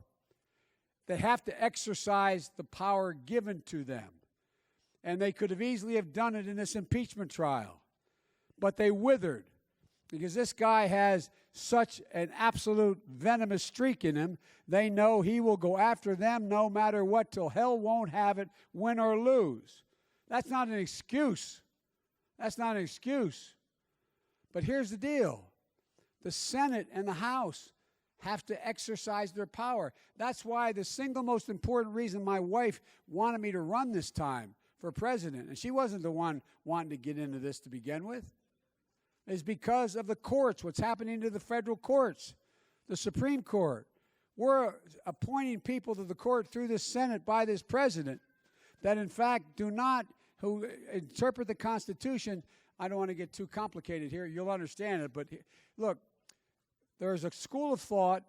they have to exercise the power given to them. And they could have easily have done it in this impeachment trial. But they withered because this guy has such an absolute venomous streak in him. They know he will go after them no matter what till hell won't have it, win or lose. That's not an excuse. That's not an excuse. But here's the deal. The Senate and the House have to exercise their power. That's why the single most important reason my wife wanted me to run this time for president, and she wasn't the one wanting to get into this to begin with, is because of the courts, what's happening to the federal courts, the Supreme Court. We're appointing people to the court through the Senate by this president that, in fact, who interpret the Constitution. I don't want to get too complicated here. You'll understand it. But look, there's a school of thought,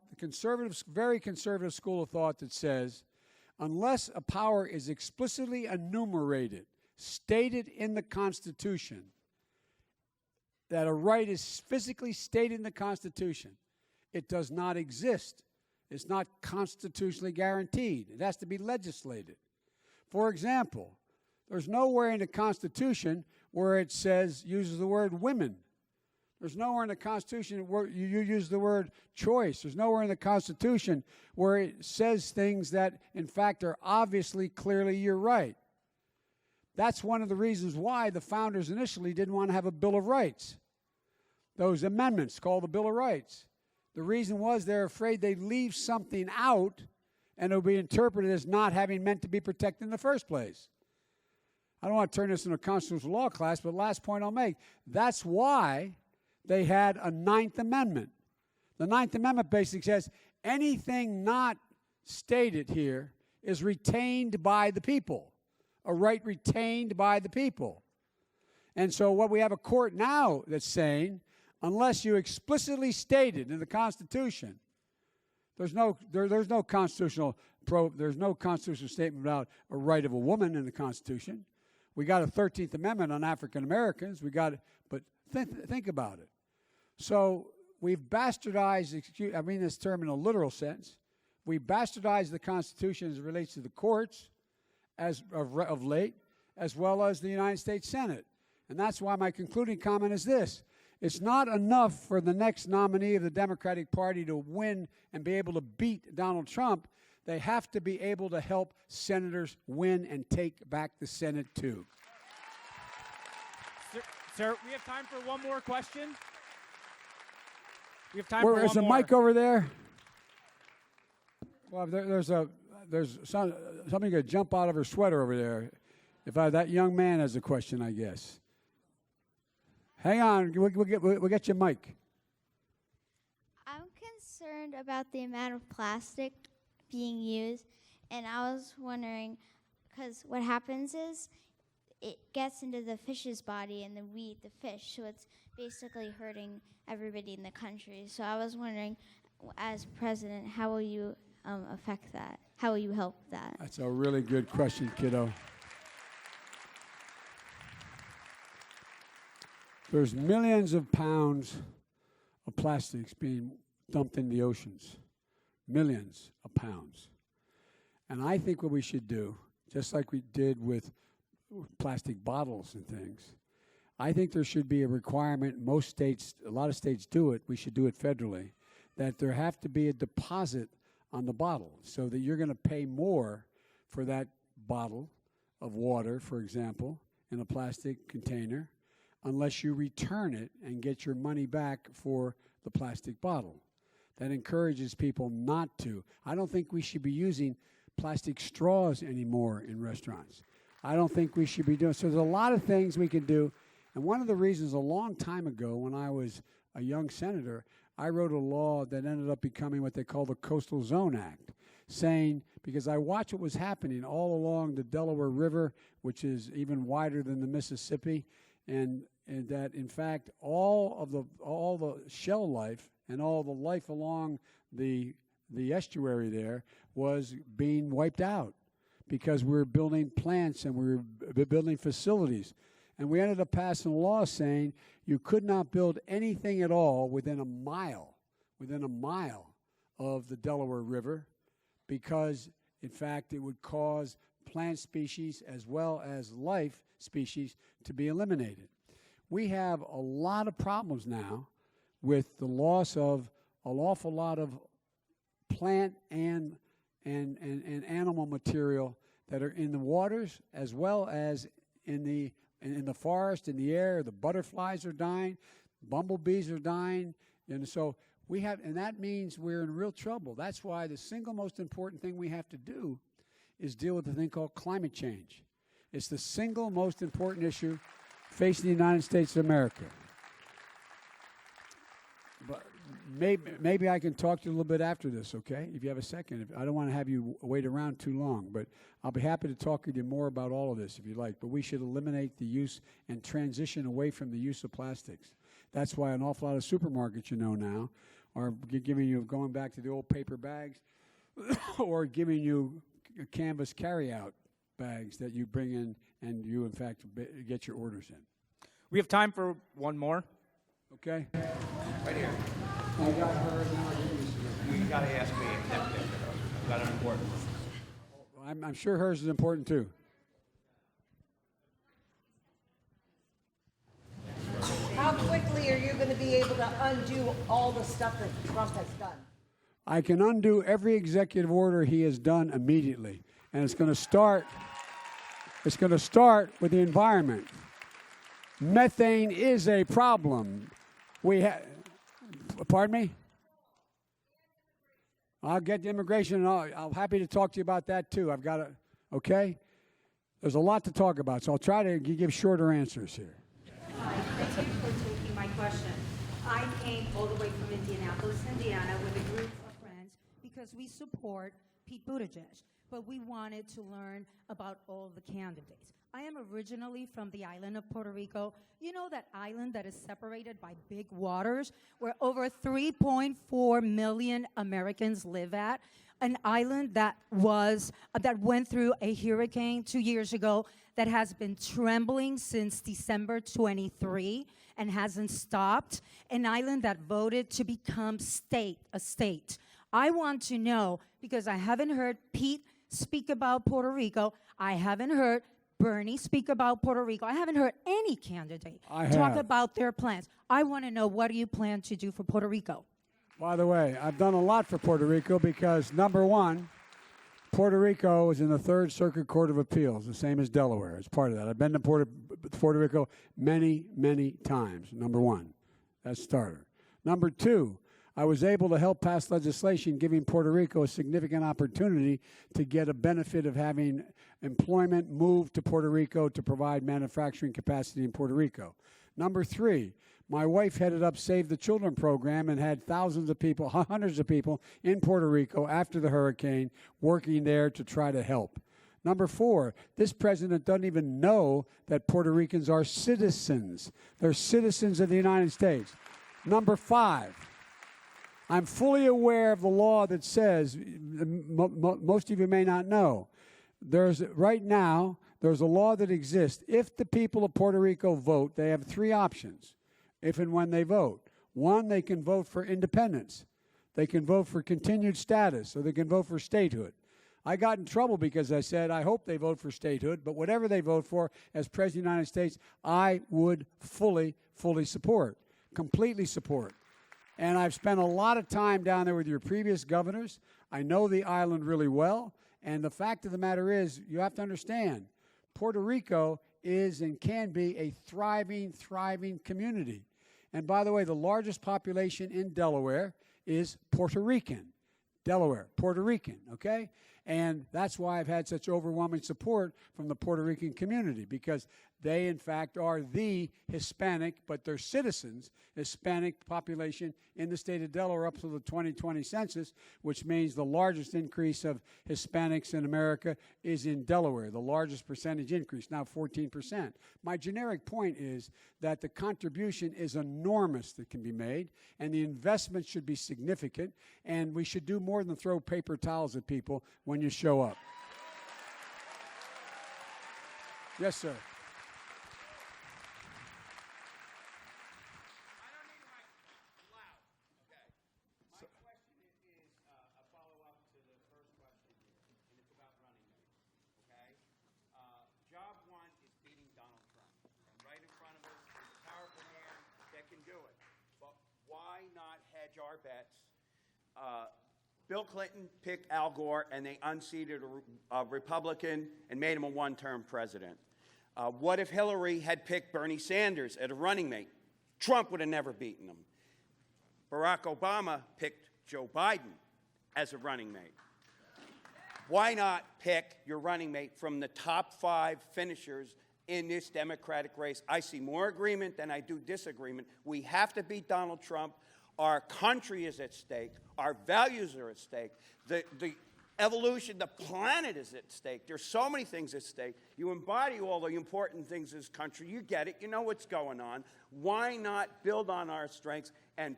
very conservative school of thought that says, unless a power is explicitly enumerated, stated in the Constitution, that a right is physically stated in the Constitution, it does not exist. It's not constitutionally guaranteed. It has to be legislated. For example, there's nowhere in the Constitution where it uses the word women. There's nowhere in the Constitution where you use the word choice. There's nowhere in the Constitution where it says things that, in fact, are obviously, clearly your right. That's one of the reasons why the founders initially didn't want to have a Bill of Rights. Those amendments called the Bill of Rights. The reason was they're afraid they'd leave something out and it'll be interpreted as not having meant to be protected in the first place. I don't want to turn this into a constitutional law class, but last point I'll make. That's why they had a Ninth Amendment. The Ninth Amendment basically says anything not stated here is retained by the people, a right retained by the people. And so what we have a court now that's saying, unless you explicitly state it in the Constitution, there's no constitutional statement about a right of a woman in the Constitution. We got a 13th Amendment on African Americans. But think about it. So we've bastardized, I mean this term in a literal sense, we bastardized the Constitution as it relates to the courts of late, as well as the United States Senate. And that's why my concluding comment is this. It's not enough for the next nominee of the Democratic Party to win and be able to beat Donald Trump. They have to be able to help senators win and take back the Senate, too. Sir, we have time for one more question. We have time for one more. There's a mic over there. Well, there's somebody going to jump out of her sweater over there. That young man has a question, I guess. Hang on, we'll get your mic. I'm concerned about the amount of plastic being used, and I was wondering, because what happens is it gets into the fish's body and then we eat the fish, so it's basically hurting everybody in the country. So I was wondering, as president, how will you affect that? How will you help that? That's a really good question, kiddo. There's millions of pounds of plastics being dumped in the oceans. Millions of pounds. And I think what we should do, just like we did with plastic bottles and things, I think there should be a requirement. Most states, a lot of states do it, we should do it federally, that there have to be a deposit on the bottle so that you're going to pay more for that bottle of water, for example, in a plastic container, unless you return it and get your money back for the plastic bottle. That encourages people not to. I don't think we should be using plastic straws anymore in restaurants. I don't think we should be doing. So there's a lot of things we can do. And one of the reasons a long time ago when I was a young senator, I wrote a law that ended up becoming what they call the Coastal Zone Act, saying, because I watched what was happening all along the Delaware River, which is even wider than the Mississippi, and that, in fact, all the shell life and all the life along the estuary there was being wiped out because we were building plants and we were building facilities. And we ended up passing a law saying you could not build anything at all within a mile of the Delaware River because, in fact, it would cause plant species as well as life species to be eliminated. We have a lot of problems now with the loss of an awful lot of plant and animal material that are in the waters as well as in the forest, in the air. The butterflies are dying, bumblebees are dying, and so and that means we're in real trouble. That's why the single most important thing we have to do is deal with the thing called climate change. It's the single most important issue facing the United States of America. But maybe I can talk to you a little bit after this, okay? If you have a second. I don't want to have you wait around too long, but I'll be happy to talk with you more about all of this if you like. But we should eliminate the use and transition away from the use of plastics. That's why an awful lot of supermarkets, now, are going back to the old paper bags or giving you canvas carryout bags that you bring in and you, in fact, get your orders in. We have time for one more. Okay? Right here. I got her now. You got to ask me if got an important one. I'm sure hers is important too. How quickly are you going to be able to undo all the stuff that Trump has done? I can undo every executive order he has done immediately. And it's going to start with the environment. Methane is a problem. Pardon me? I'll get the immigration, and I'm happy to talk to you about that too. Okay? There's a lot to talk about, so I'll try to give shorter answers here. Hi, thank you for taking my question. I came all the way from Indianapolis, Indiana, with a group of friends because we support Pete Buttigieg, but we wanted to learn about all the candidates. I am originally from the island of Puerto Rico. You know that island that is separated by big waters, where over 3.4 million Americans live at? An island that went through a hurricane 2 years ago that has been trembling since December 23 and hasn't stopped. An island that voted to become a state. I want to know, because I haven't heard Pete speak about Puerto Rico. I haven't heard Bernie speak about Puerto Rico. I haven't heard any candidate talk about their plans. I want to know, what do you plan to do for Puerto Rico? By the way, I've done a lot for Puerto Rico because, number one, Puerto Rico is in the Third Circuit Court of Appeals, the same as Delaware. It's part of that. I've been to Puerto Rico many, many times, number one. That's starter. Number two, I was able to help pass legislation giving Puerto Rico a significant opportunity to get a benefit of having employment moved to Puerto Rico to provide manufacturing capacity in Puerto Rico. Number three, my wife headed up Save the Children program and had thousands of people, hundreds of people in Puerto Rico after the hurricane working there to try to help. Number four, this president doesn't even know that Puerto Ricans are citizens. They're citizens of the United States. Number five, I'm fully aware of the law that says, most of you may not know, right now, there's a law that exists. If the people of Puerto Rico vote, they have three options, if and when they vote. One, they can vote for independence. They can vote for continued status, or they can vote for statehood. I got in trouble because I said, I hope they vote for statehood, but whatever they vote for, as President of the United States, I would fully support, completely support. And I've spent a lot of time down there with your previous governors. I know the island really well. And the fact of the matter is, you have to understand, Puerto Rico is and can be a thriving community. And by the way, the largest population in Delaware is Puerto Rican. Delaware, Puerto Rican, okay? And that's why I've had such overwhelming support from the Puerto Rican community, because they, in fact, are the Hispanic, but they're citizens, Hispanic population in the state of Delaware up to the 2020 census, which means the largest increase of Hispanics in America is in Delaware, the largest percentage increase, now 14%. My generic point is that the contribution is enormous that can be made, and the investment should be significant, and we should do more than throw paper towels at people when you show up. Yes, sir. Our bets. Bill Clinton picked Al Gore, and they unseated a Republican and made him a one-term president. What if Hillary had picked Bernie Sanders as a running mate? Trump would have never beaten him. Barack Obama picked Joe Biden as a running mate. Why not pick your running mate from the top 5 finishers in this Democratic race? I see more agreement than I do disagreement. We have to beat Donald Trump. Our country is at stake. Our values are at stake. The evolution, the planet is at stake. There's so many things at stake. You embody all the important things in this country. You get it. You know what's going on. Why not build on our strengths and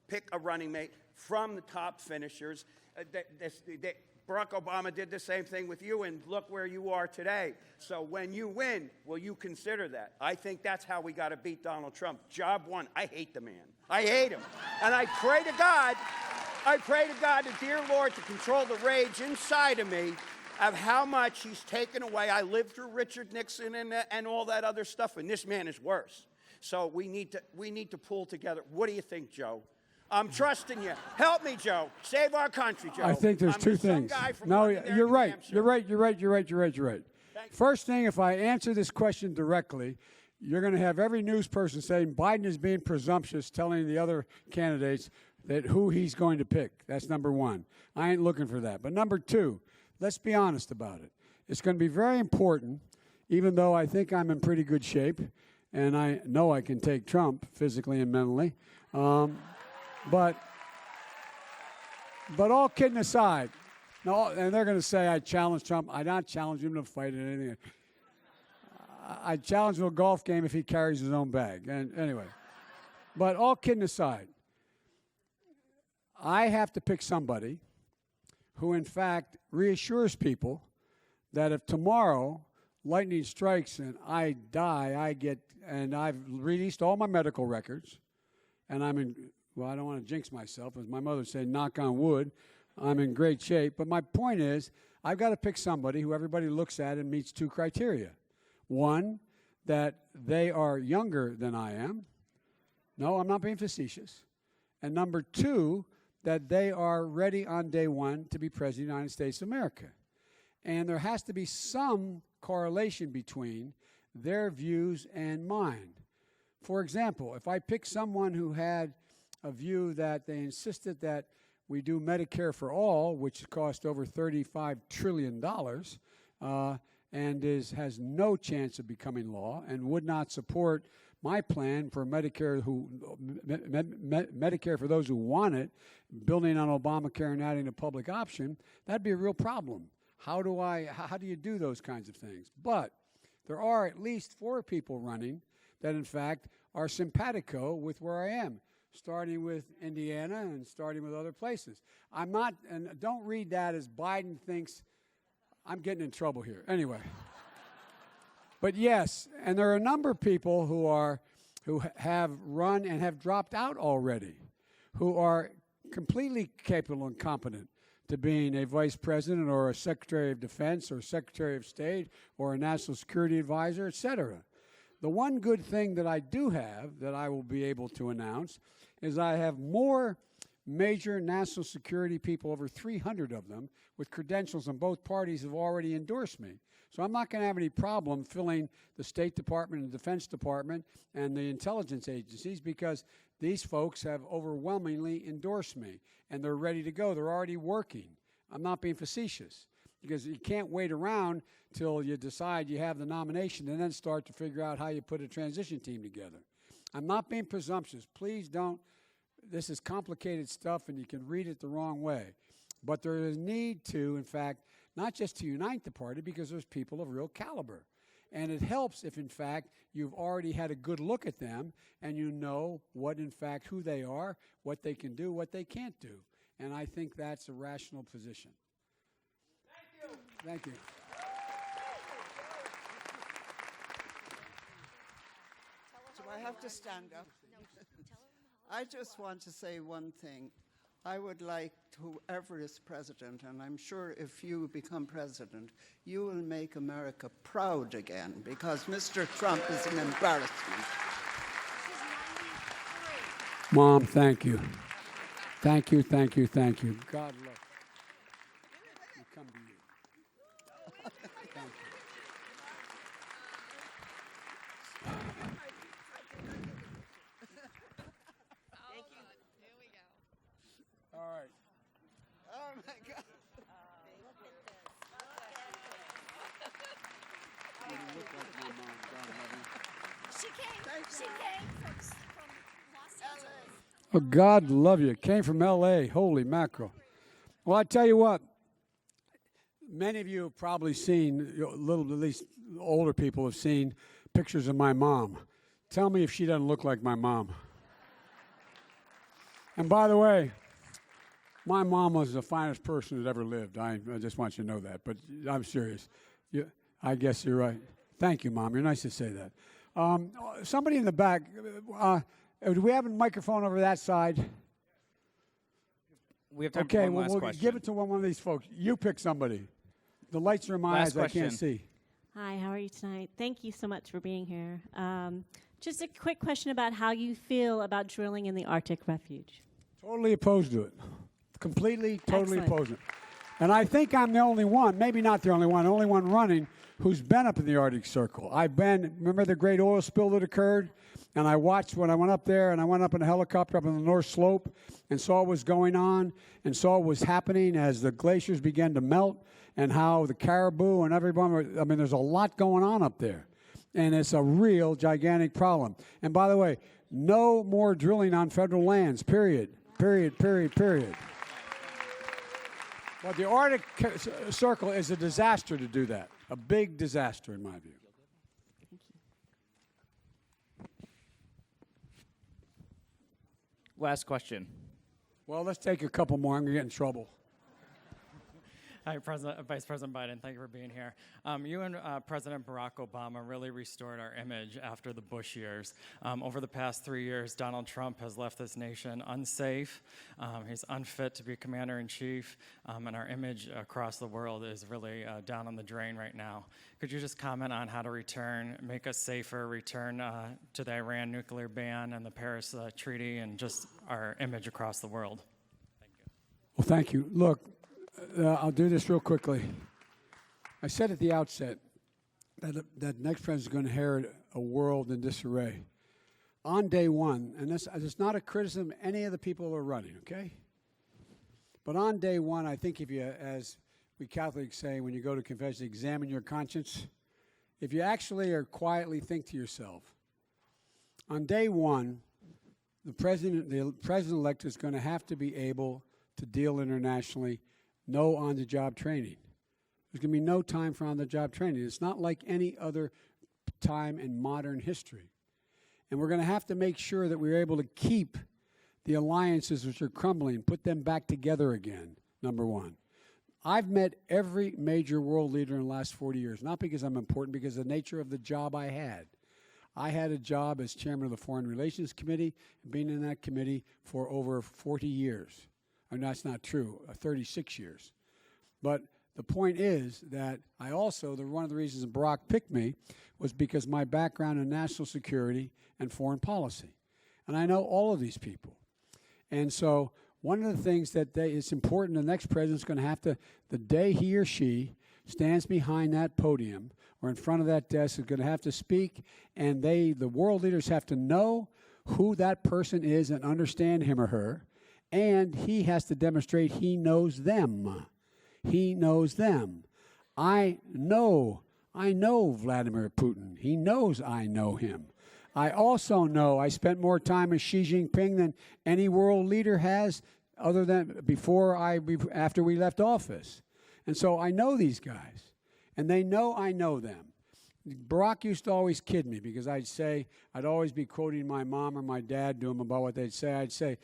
pick a running mate from the top finishers? Barack Obama did the same thing with you, and look where you are today. So when you win, will you consider that? I think that's how we got to beat Donald Trump. Job one. I hate the man. I hate him. And I pray to God, the dear Lord, to control the rage inside of me of how much he's taken away. I lived through Richard Nixon and all that other stuff, and this man is worse. So we need to pull together. What do you think, Joe? I'm trusting you. Help me, Joe. Save our country, Joe. I think there's two things. No, you're right. You're right. First thing, if I answer this question directly, you're going to have every news person saying Biden is being presumptuous, telling the other candidates that who he's going to pick. That's number one. I ain't looking for that. But number two, let's be honest about it. It's going to be very important, even though I think I'm in pretty good shape, and I know I can take Trump physically and mentally. But all kidding aside, no, and they're going to say I challenge Trump. I not challenge him to fight at anything. I challenge him to a golf game if he carries his own bag. And anyway, but all kidding aside, I have to pick somebody who, in fact, reassures people that if tomorrow lightning strikes and I die, and I've released all my medical records, and I'm in. Well, I don't want to jinx myself. As my mother said, knock on wood, I'm in great shape. But my point is, I've got to pick somebody who everybody looks at and meets two criteria. One, that they are younger than I am. No, I'm not being facetious. And number two, that they are ready on day one to be President of the United States of America. And there has to be some correlation between their views and mine. For example, if I pick someone who had a view that they insisted that we do Medicare for all, which cost over $35 trillion, and has no chance of becoming law, and would not support my plan for Medicare Medicare for those who want it, building on Obamacare and adding a public option, that'd be a real problem. How do you do those kinds of things? But there are at least 4 people running that, in fact, are simpatico with where I am, starting with Indiana and starting with other places. I'm not, and don't read that as Biden thinks I'm getting in trouble here. Anyway. But yes, and there are a number of people who have run and have dropped out already, who are completely capable and competent to being a vice president or a secretary of defense or secretary of state or a national security advisor, et cetera. The one good thing that I do have that I will be able to announce is I have more major national security people, over 300 of them, with credentials, and both parties have already endorsed me. So I'm not going to have any problem filling the State Department and the Defense Department and the intelligence agencies, because these folks have overwhelmingly endorsed me, and they're ready to go. They're already working. I'm not being facetious, because you can't wait around till you decide you have the nomination and then start to figure out how you put a transition team together. I'm not being presumptuous. Please don't. This is complicated stuff, and you can read it the wrong way. But there is need to, in fact, not just to unite the party, because there's people of real caliber. And it helps if, in fact, you've already had a good look at them and you know what, in fact, who they are, what they can do, what they can't do. And I think that's a rational position. Thank you. Thank you. Do I have to stand up? I just want to say one thing. I would like whoever is president, and I'm sure if you become president, you will make America proud again, because Mr. Trump is an embarrassment. Mom, thank you. Thank you, thank you, thank you. God love you. We come to you. Thank you. All right. Oh, my God. She came from Los Angeles. Oh, God love you. Came from L.A. Holy mackerel. Well, I tell you what. Many of you have probably seen, at least older people have seen pictures of my mom. Tell me if she doesn't look like my mom. And by the way, My mom was the finest person that ever lived. I just want you to know that, but I'm serious. I guess you're right. Thank you, Mom. You're nice to say that. Somebody in the back, do we have a microphone over that side? We have time Okay, for one last we'll question. give it to one of these folks. You pick somebody. The lights are in my Last eyes. I can't question. see. Hi, how are you tonight? Thank you so much for being here. Just a quick question about how you feel about drilling in the Arctic Refuge. Totally opposed to it. Completely, totally Excellent. opposed to it. And I think I'm the only one, maybe not the only one running, who's been up in the Arctic Circle. Remember the great oil spill that occurred? And I watched when I went up there, and I went up in a helicopter up on the North Slope and saw what was going on and saw what was happening as the glaciers began to melt and how the caribou and everyone, there's a lot going on up there. And it's a real gigantic problem. And by the way, no more drilling on federal lands, period. Period, period, period. But the Arctic Circle is a disaster to do that. A big disaster, in my view. Last question. Well, let's take a couple more. I'm going to get in trouble. Hi, Vice President Biden. Thank you for being here. You and President Barack Obama really restored our image after the Bush years. Over the past 3 years, Donald Trump has left this nation unsafe. He's unfit to be commander-in-chief, and our image across the world is really down on the drain right now. Could you just comment on how to make us safer, return to the Iran nuclear ban and the Paris Treaty, and just our image across the world? Thank you. Well, thank you. Look, I'll do this real quickly. I said at the outset that next president is going to inherit a world in disarray. On day one, and this is not a criticism of any of the people who are running, okay? But on day one, I think if you, as we Catholics say when you go to confession, examine your conscience, if you actually or quietly think to yourself, on day one, the president-elect is going to have to be able to deal internationally. No on-the-job training. There's going to be no time for on-the-job training. It's not like any other time in modern history. And we're going to have to make sure that we're able to keep the alliances which are crumbling, put them back together again, number one. I've met every major world leader in the last 40 years, not because I'm important, because of the nature of the job I had. I had a job as chairman of the Foreign Relations Committee, and being in that committee for over 40 years. And that's not true, 36 years. But the point is that I also, one of the reasons Barack picked me was because my background in national security and foreign policy. And I know all of these people. And so one of the things that it's important, the next president's going to have to, the day he or she stands behind that podium or in front of that desk, is going to have to speak, and the world leaders have to know who that person is and understand him or her. And he has to demonstrate he knows them. He knows them. I know Vladimir Putin. He knows I know him. I also know I spent more time with Xi Jinping than any world leader has other than after we left office. And so I know these guys. And they know I know them. Barack used to always kid me because I'd always be quoting my mom or my dad to him about what they'd say. I'd say,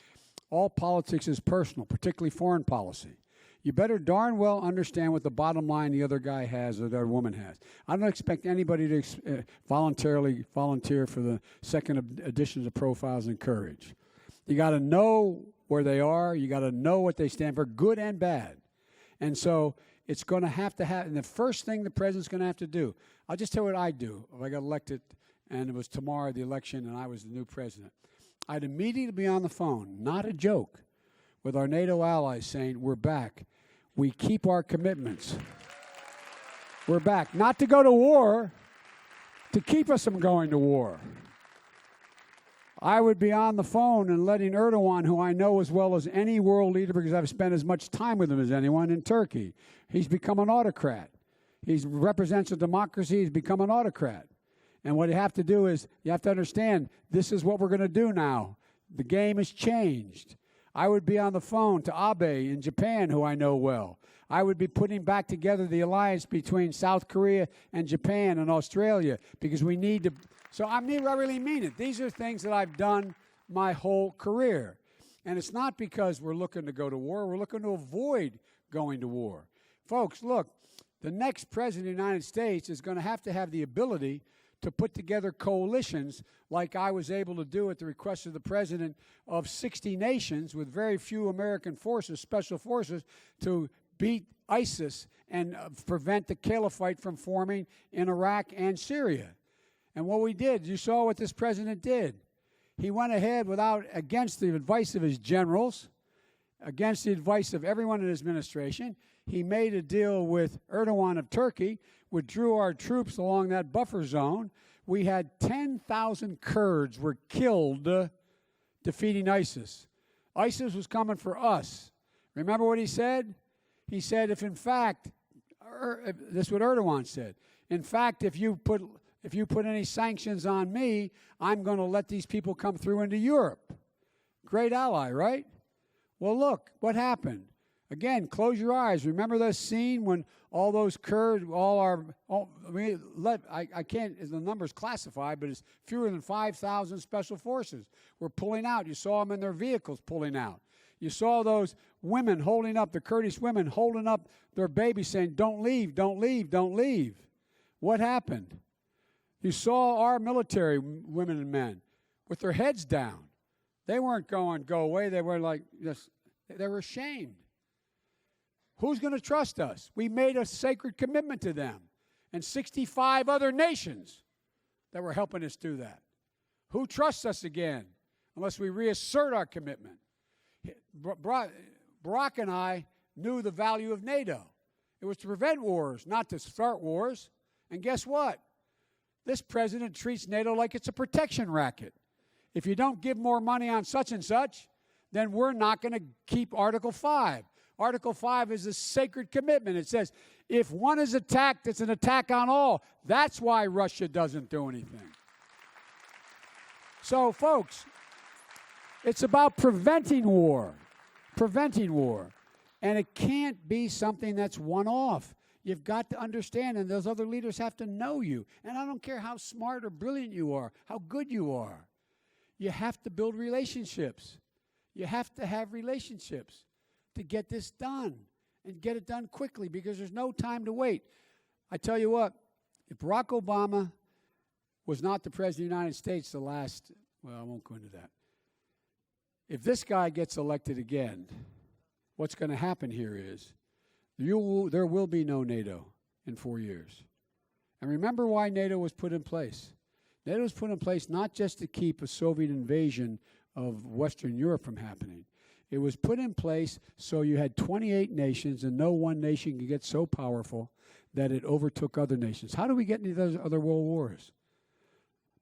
all politics is personal, particularly foreign policy. You better darn well understand what the bottom line the other guy has or the other woman has. I don't expect anybody to voluntarily volunteer for the second editions of Profiles in Courage. You got to know where they are. You got to know what they stand for, good and bad. And so it's going to have, and the first thing the president's going to have to do, I'll just tell you what I'd do if I got elected and it was tomorrow the election and I was the new president. I'd immediately be on the phone, not a joke, with our NATO allies saying, we're back. We keep our commitments. We're back. Not to go to war, to keep us from going to war. I would be on the phone and letting Erdogan, who I know as well as any world leader because I've spent as much time with him as anyone in Turkey. He's become an autocrat. He represents a democracy. He's become an autocrat. And what you have to do is you have to understand this is what we're going to do now. The game has changed. I would be on the phone to Abe in Japan, who I know well. I would be putting back together the alliance between South Korea and Japan and Australia because we need to. So I really mean it. These are things that I've done my whole career. And it's not because we're looking to go to war. We're looking to avoid going to war. Folks, look, the next president of the United States is going to have the ability to put together coalitions like I was able to do at the request of the president of 60 nations with very few American forces, special forces, to beat ISIS and prevent the caliphate from forming in Iraq and Syria. And what we did, you saw what this president did. He went ahead against the advice of his generals, against the advice of everyone in his administration. He made a deal with Erdogan of Turkey, withdrew our troops along that buffer zone. We had 10,000 Kurds were killed defeating ISIS. ISIS was coming for us. Remember what he said? He said, if in fact, this is what Erdogan said, in fact, if you put any sanctions on me, I'm going to let these people come through into Europe. Great ally, right? Well, look, what happened? Again, close your eyes. Remember the scene when all those Kurds, I can't, the number's classified, but it's fewer than 5,000 special forces were pulling out. You saw them in their vehicles pulling out. You saw those women holding up, the Kurdish women holding up their babies saying, don't leave, don't leave, don't leave. What happened? You saw our military women and men with their heads down. They weren't going, go away. They were like, they were ashamed. Who's going to trust us? We made a sacred commitment to them and 65 other nations that were helping us do that. Who trusts us again unless we reassert our commitment? Barack and I knew the value of NATO. It was to prevent wars, not to start wars. And guess what? This president treats NATO like it's a protection racket. If you don't give more money on such and such, then we're not going to keep Article 5. Article 5 is a sacred commitment. It says, if one is attacked, it's an attack on all. That's why Russia doesn't do anything. So, folks, it's about preventing war. Preventing war. And it can't be something that's one-off. You've got to understand, and those other leaders have to know you. And I don't care how smart or brilliant you are, how good you are. You have to build relationships. You have to have relationships to get this done and get it done quickly because there's no time to wait. I tell you what, if Barack Obama was not the President of the United States I won't go into that. If this guy gets elected again, what's going to happen here is there will be no NATO in 4 years. And remember why NATO was put in place. NATO was put in place not just to keep a Soviet invasion of Western Europe from happening. It was put in place so you had 28 nations and no one nation could get so powerful that it overtook other nations. How do we get into those other world wars?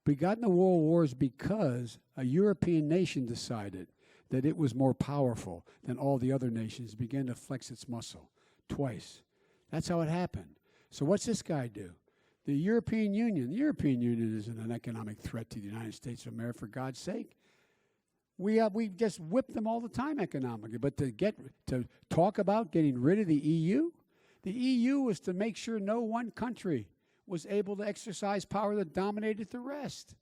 We got into world wars because a European nation decided that it was more powerful than all the other nations, began to flex its muscle twice. That's how it happened. So what's this guy do? The European Union isn't an economic threat to the United States of America, for God's sake. We just whip them all the time economically. But to talk about getting rid of the EU was to make sure no one country was able to exercise power that dominated the rest.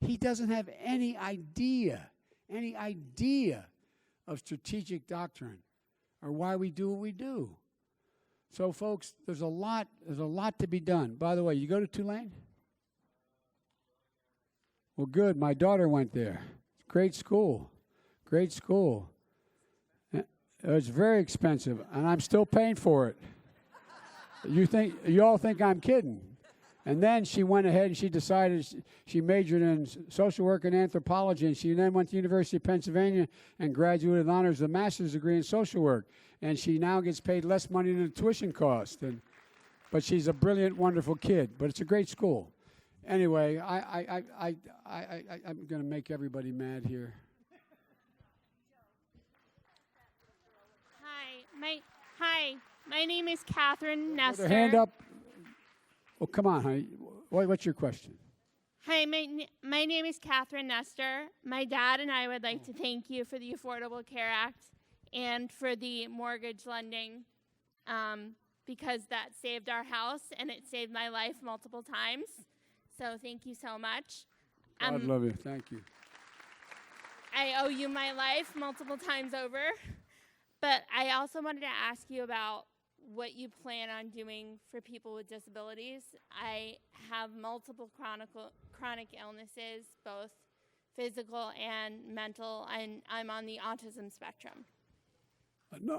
He doesn't have any idea of strategic doctrine or why we do what we do. So, folks, there's a lot to be done. By the way, you go to Tulane? Well, good. My daughter went there. Great school. Great school. It's very expensive, and I'm still paying for it. You all think I'm kidding. And then she went ahead and she decided she majored in social work and anthropology, and she then went to the University of Pennsylvania and graduated with honors with a master's degree in social work. And she now gets paid less money than the tuition cost. But she's a brilliant, wonderful kid. But it's a great school. Anyway, I'm going to make everybody mad here. Hi, my name is Catherine Nestor. Put her hand up. Well, come on, honey. What's your question? Hi, my name is Catherine Nestor. My dad and I would like to thank you for the Affordable Care Act and for the mortgage lending because that saved our house and it saved my life multiple times. So thank you so much. God love you. Thank you. I owe you my life multiple times over. But I also wanted to ask you about what you plan on doing for people with disabilities. I have multiple chronic illnesses, both physical and mental, and I'm on the autism spectrum.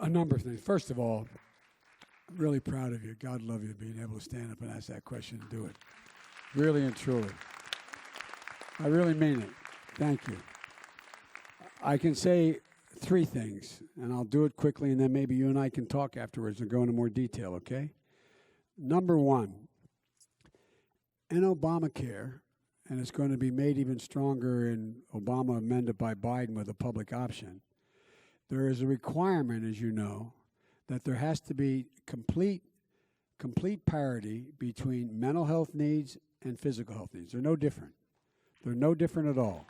A number of things. First of all, I'm really proud of you. God love you being able to stand up and ask that question and do it. Really and truly. I really mean it. Thank you. I can say three things, and I'll do it quickly, and then maybe you and I can talk afterwards and go into more detail, okay? Number one, in Obamacare, and it's going to be made even stronger in Obama amended by Biden with a public option, there is a requirement, as you know, that there has to be complete parity between mental health needs and physical health needs. They're no different. They're no different at all.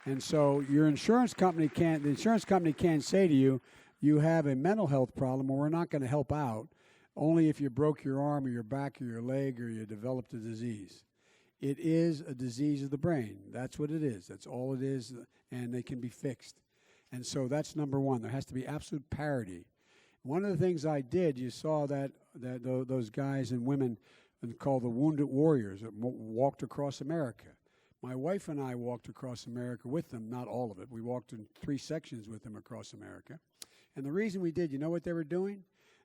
And so your insurance company the insurance company can't say to you, you have a mental health problem and we're not going to help out only if you broke your arm or your back or your leg or you developed a disease. It is a disease of the brain. That's what it is. That's all it is, and they can be fixed. And so that's number one. There has to be absolute parity. One of the things I did, you saw that those guys and women called the Wounded Warriors that walked across America. My wife and I walked across America with them, not all of it. We walked in 3 sections with them across America. And the reason we did, you know what they were doing?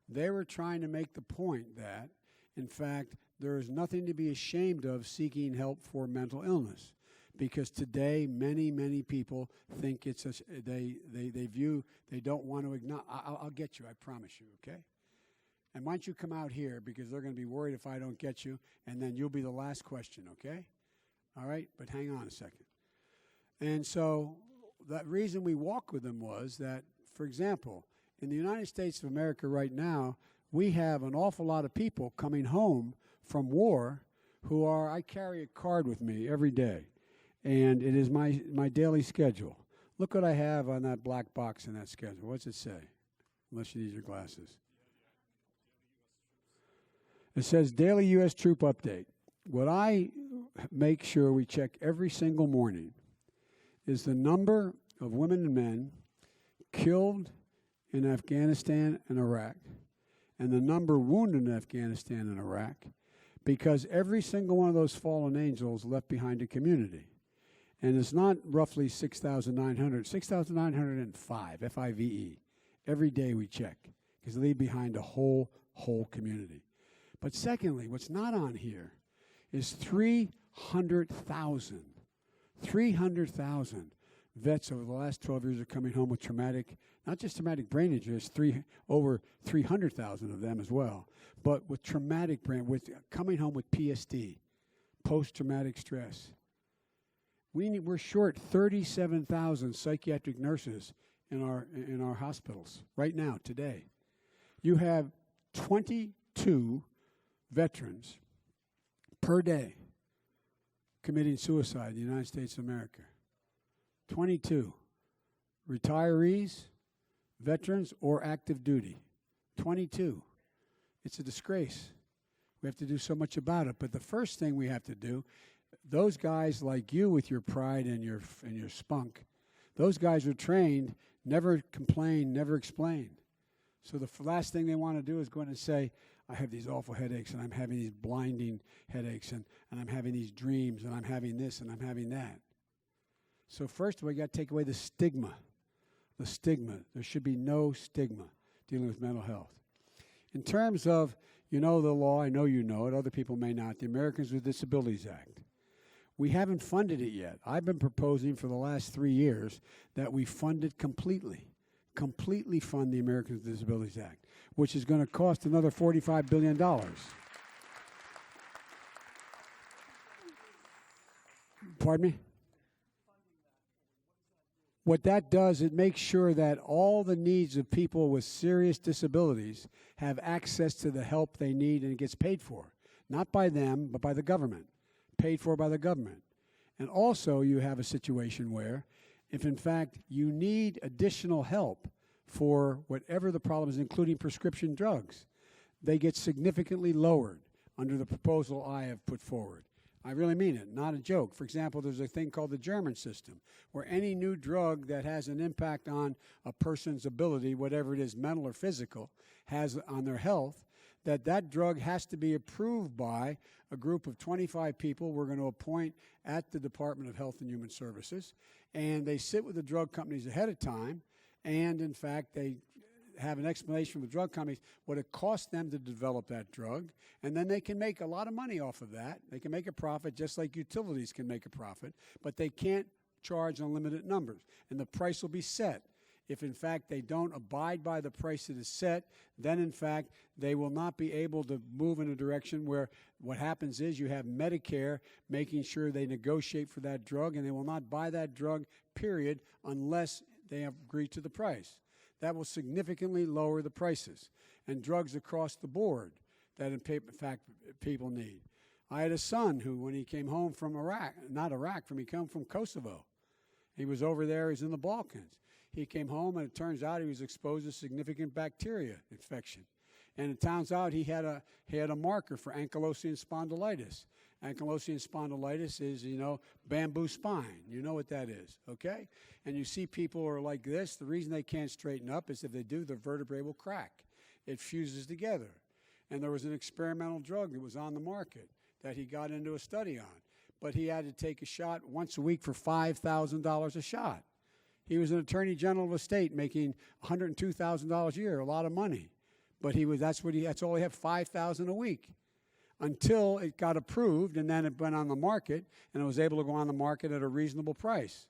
They were trying to make the point that, in fact, there is nothing to be ashamed of seeking help for mental illness. Because today, many, many people think it's they don't want to acknowledge. I'll get you, I promise you, okay? And why don't you come out here, because they're going to be worried if I don't get you, and then you'll be the last question, okay? All right, but hang on a second. And so that reason we walked with them was that, for example, in the United States of America right now, we have an awful lot of people coming home from war who are, I carry a card with me every day, and it is my daily schedule. Look what I have on that black box in that schedule. What's it say? Unless you need your glasses. It says Daily U.S. Troop Update. What I make sure we check every single morning is the number of women and men killed in Afghanistan and Iraq and the number wounded in Afghanistan and Iraq, because every single one of those fallen angels left behind a community. And it's not roughly 6,900, 6,905, F-I-V-E. Every day we check, because they leave behind a whole community. But secondly, what's not on here is 300,000 vets over the last 12 years are coming home with traumatic, not just traumatic brain injuries, over 300,000 of them as well, but with traumatic coming home with PSD, post-traumatic stress. We're short 37,000 psychiatric nurses in our hospitals right now, today. You have 22 veterans per day committing suicide in the United States of America. 22. Retirees, veterans, or active duty. 22. It's a disgrace. We have to do so much about it. But the first thing we have to do, those guys like you with your pride and your spunk, those guys are trained, never complain, never explain. So the last thing they want to do is go in and say, I have these awful headaches, and I'm having these blinding headaches, and I'm having these dreams, and I'm having this, and I'm having that. So first of all, you got to take away the stigma. The stigma. There should be no stigma dealing with mental health. In terms of, you know the law, I know you know it, other people may not, the Americans with Disabilities Act. We haven't funded it yet. I've been proposing for the last 3 years that we fund it completely fund the Americans with Disabilities Act, which is going to cost another $45 billion. Pardon me? What that does, it makes sure that all the needs of people with serious disabilities have access to the help they need, and it gets paid for. Not by them, but by the government. Paid for by the government. And also you have a situation where, if in fact you need additional help for whatever the problem is, including prescription drugs, they get significantly lowered under the proposal I have put forward. I really mean it, not a joke. For example, there's a thing called the German system, where any new drug that has an impact on a person's ability, whatever it is, mental or physical, has on their health, that drug has to be approved by a group of 25 people we're going to appoint at the Department of Health and Human Services. And they sit with the drug companies ahead of time, and in fact, they have an explanation from the drug companies what it costs them to develop that drug, and then they can make a lot of money off of that. They can make a profit just like utilities can make a profit, but they can't charge unlimited numbers, and the price will be set. If in fact they don't abide by the price that is set, then in fact they will not be able to move in a direction where what happens is you have Medicare making sure they negotiate for that drug, and they will not buy that drug, period, unless they agree to the price. That will significantly lower the prices, and drugs across the board that in fact people need. I had a son who, when he came home from he came from Kosovo. He was over there, he's in the Balkans. He came home, and it turns out he was exposed to significant bacteria infection. And it turns out he had a marker for ankylosing spondylitis. Ankylosing spondylitis is, bamboo spine. You know what that is, okay? And you see people who are like this. The reason they can't straighten up is if they do, their vertebrae will crack. It fuses together. And there was an experimental drug that was on the market that he got into a study on. But he had to take a shot once a week for $5,000 a shot. He was an attorney general of a state making $102,000 a year, a lot of money. But that's all he had, $5,000 a week, until it got approved, and then it went on the market, and it was able to go on the market at a reasonable price.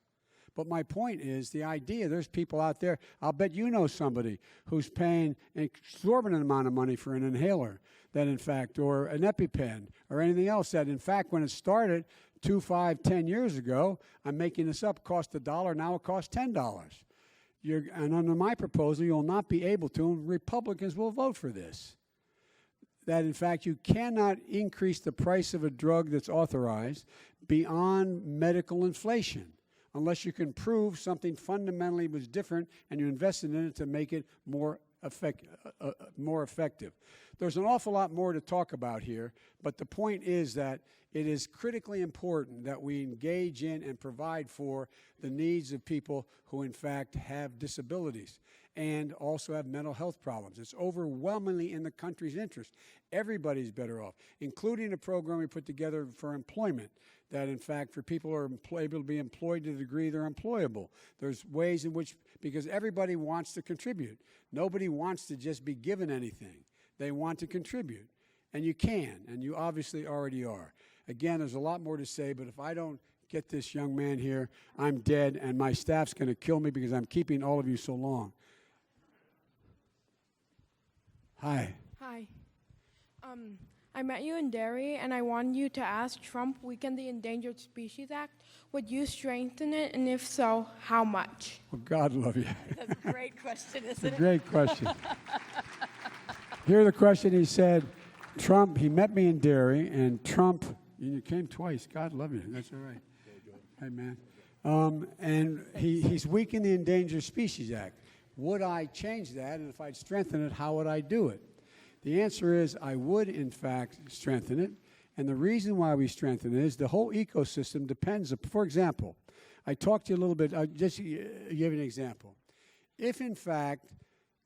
But my point is the idea, there's people out there, I'll bet you know somebody who's paying an exorbitant amount of money for an inhaler that in fact, or an EpiPen, or anything else that in fact when it started 2, 5, 10 years ago, I'm making this up, cost $1, now it costs $10. And under my proposal, you'll not be able to, and Republicans will vote for this, that in fact you cannot increase the price of a drug that's authorized beyond medical inflation unless you can prove something fundamentally was different and you invested in it to make it more effective. There's an awful lot more to talk about here, but the point is that it is critically important that we engage in and provide for the needs of people who in fact have disabilities and also have mental health problems. It's overwhelmingly in the country's interest. Everybody's better off, including a program we put together for employment that, in fact, for people who are able to be employed to the degree they're employable. There's ways in which, because everybody wants to contribute. Nobody wants to just be given anything. They want to contribute. And you can, and you obviously already are. Again, there's a lot more to say, but if I don't get this young man here, I'm dead, and my staff's going to kill me because I'm keeping all of you so long. Hi. Hi. I met you in Derry, and I wanted you to ask Trump weaken the Endangered Species Act. Would you strengthen it, and if so, how much? Well, God love you. That's a great question, isn't It's it? a great question. Here's the question he said. Trump, he met me in Derry, and Trump, you came twice. God love you. That's all right. Hey, man. And he's weakened the Endangered Species Act. Would I change that? And if I'd strengthen it, how would I do it? The answer is I would, in fact, strengthen it. And the reason why we strengthen it is the whole ecosystem depends. For example, I talked to you a little bit, just to give you an example. If, in fact,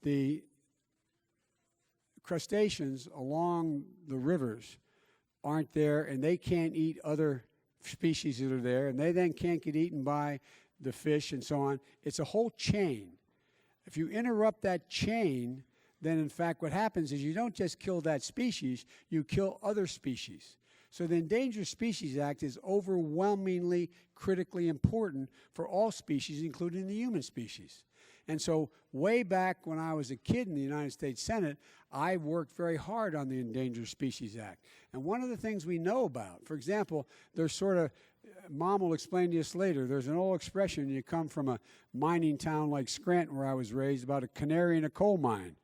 the crustaceans along the rivers aren't there and they can't eat other species that are there and they then can't get eaten by the fish and so on, it's a whole chain. If you interrupt that chain, then in fact what happens is you don't just kill that species, you kill other species. So the Endangered Species Act is overwhelmingly critically important for all species, including the human species. And so way back when I was a kid in the United States Senate, I worked very hard on the Endangered Species Act. And one of the things we know about, for example, there's sort of, Mom will explain to us later, there's an old expression, you come from a mining town like Scranton where I was raised, about a canary in a coal mine.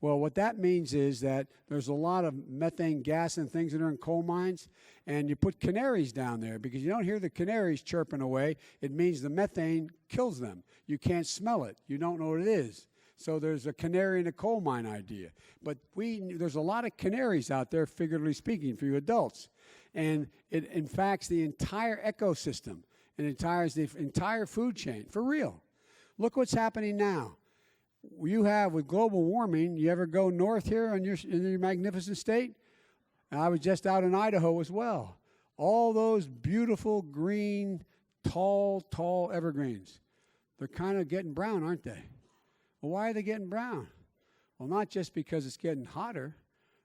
Well, what that means is that there's a lot of methane gas and things that are in coal mines, and you put canaries down there because you don't hear the canaries chirping away. It means the methane kills them. You can't smell it. You don't know what it is. So there's a canary in a coal mine idea. But there's a lot of canaries out there, figuratively speaking, for you adults. And it impacts the entire ecosystem and the entire food chain, for real. Look what's happening now. You have, with global warming, you ever go north here in your magnificent state? I was just out in Idaho as well. All those beautiful green, tall evergreens. They're kind of getting brown, aren't they? Well, why are they getting brown? Well, not just because it's getting hotter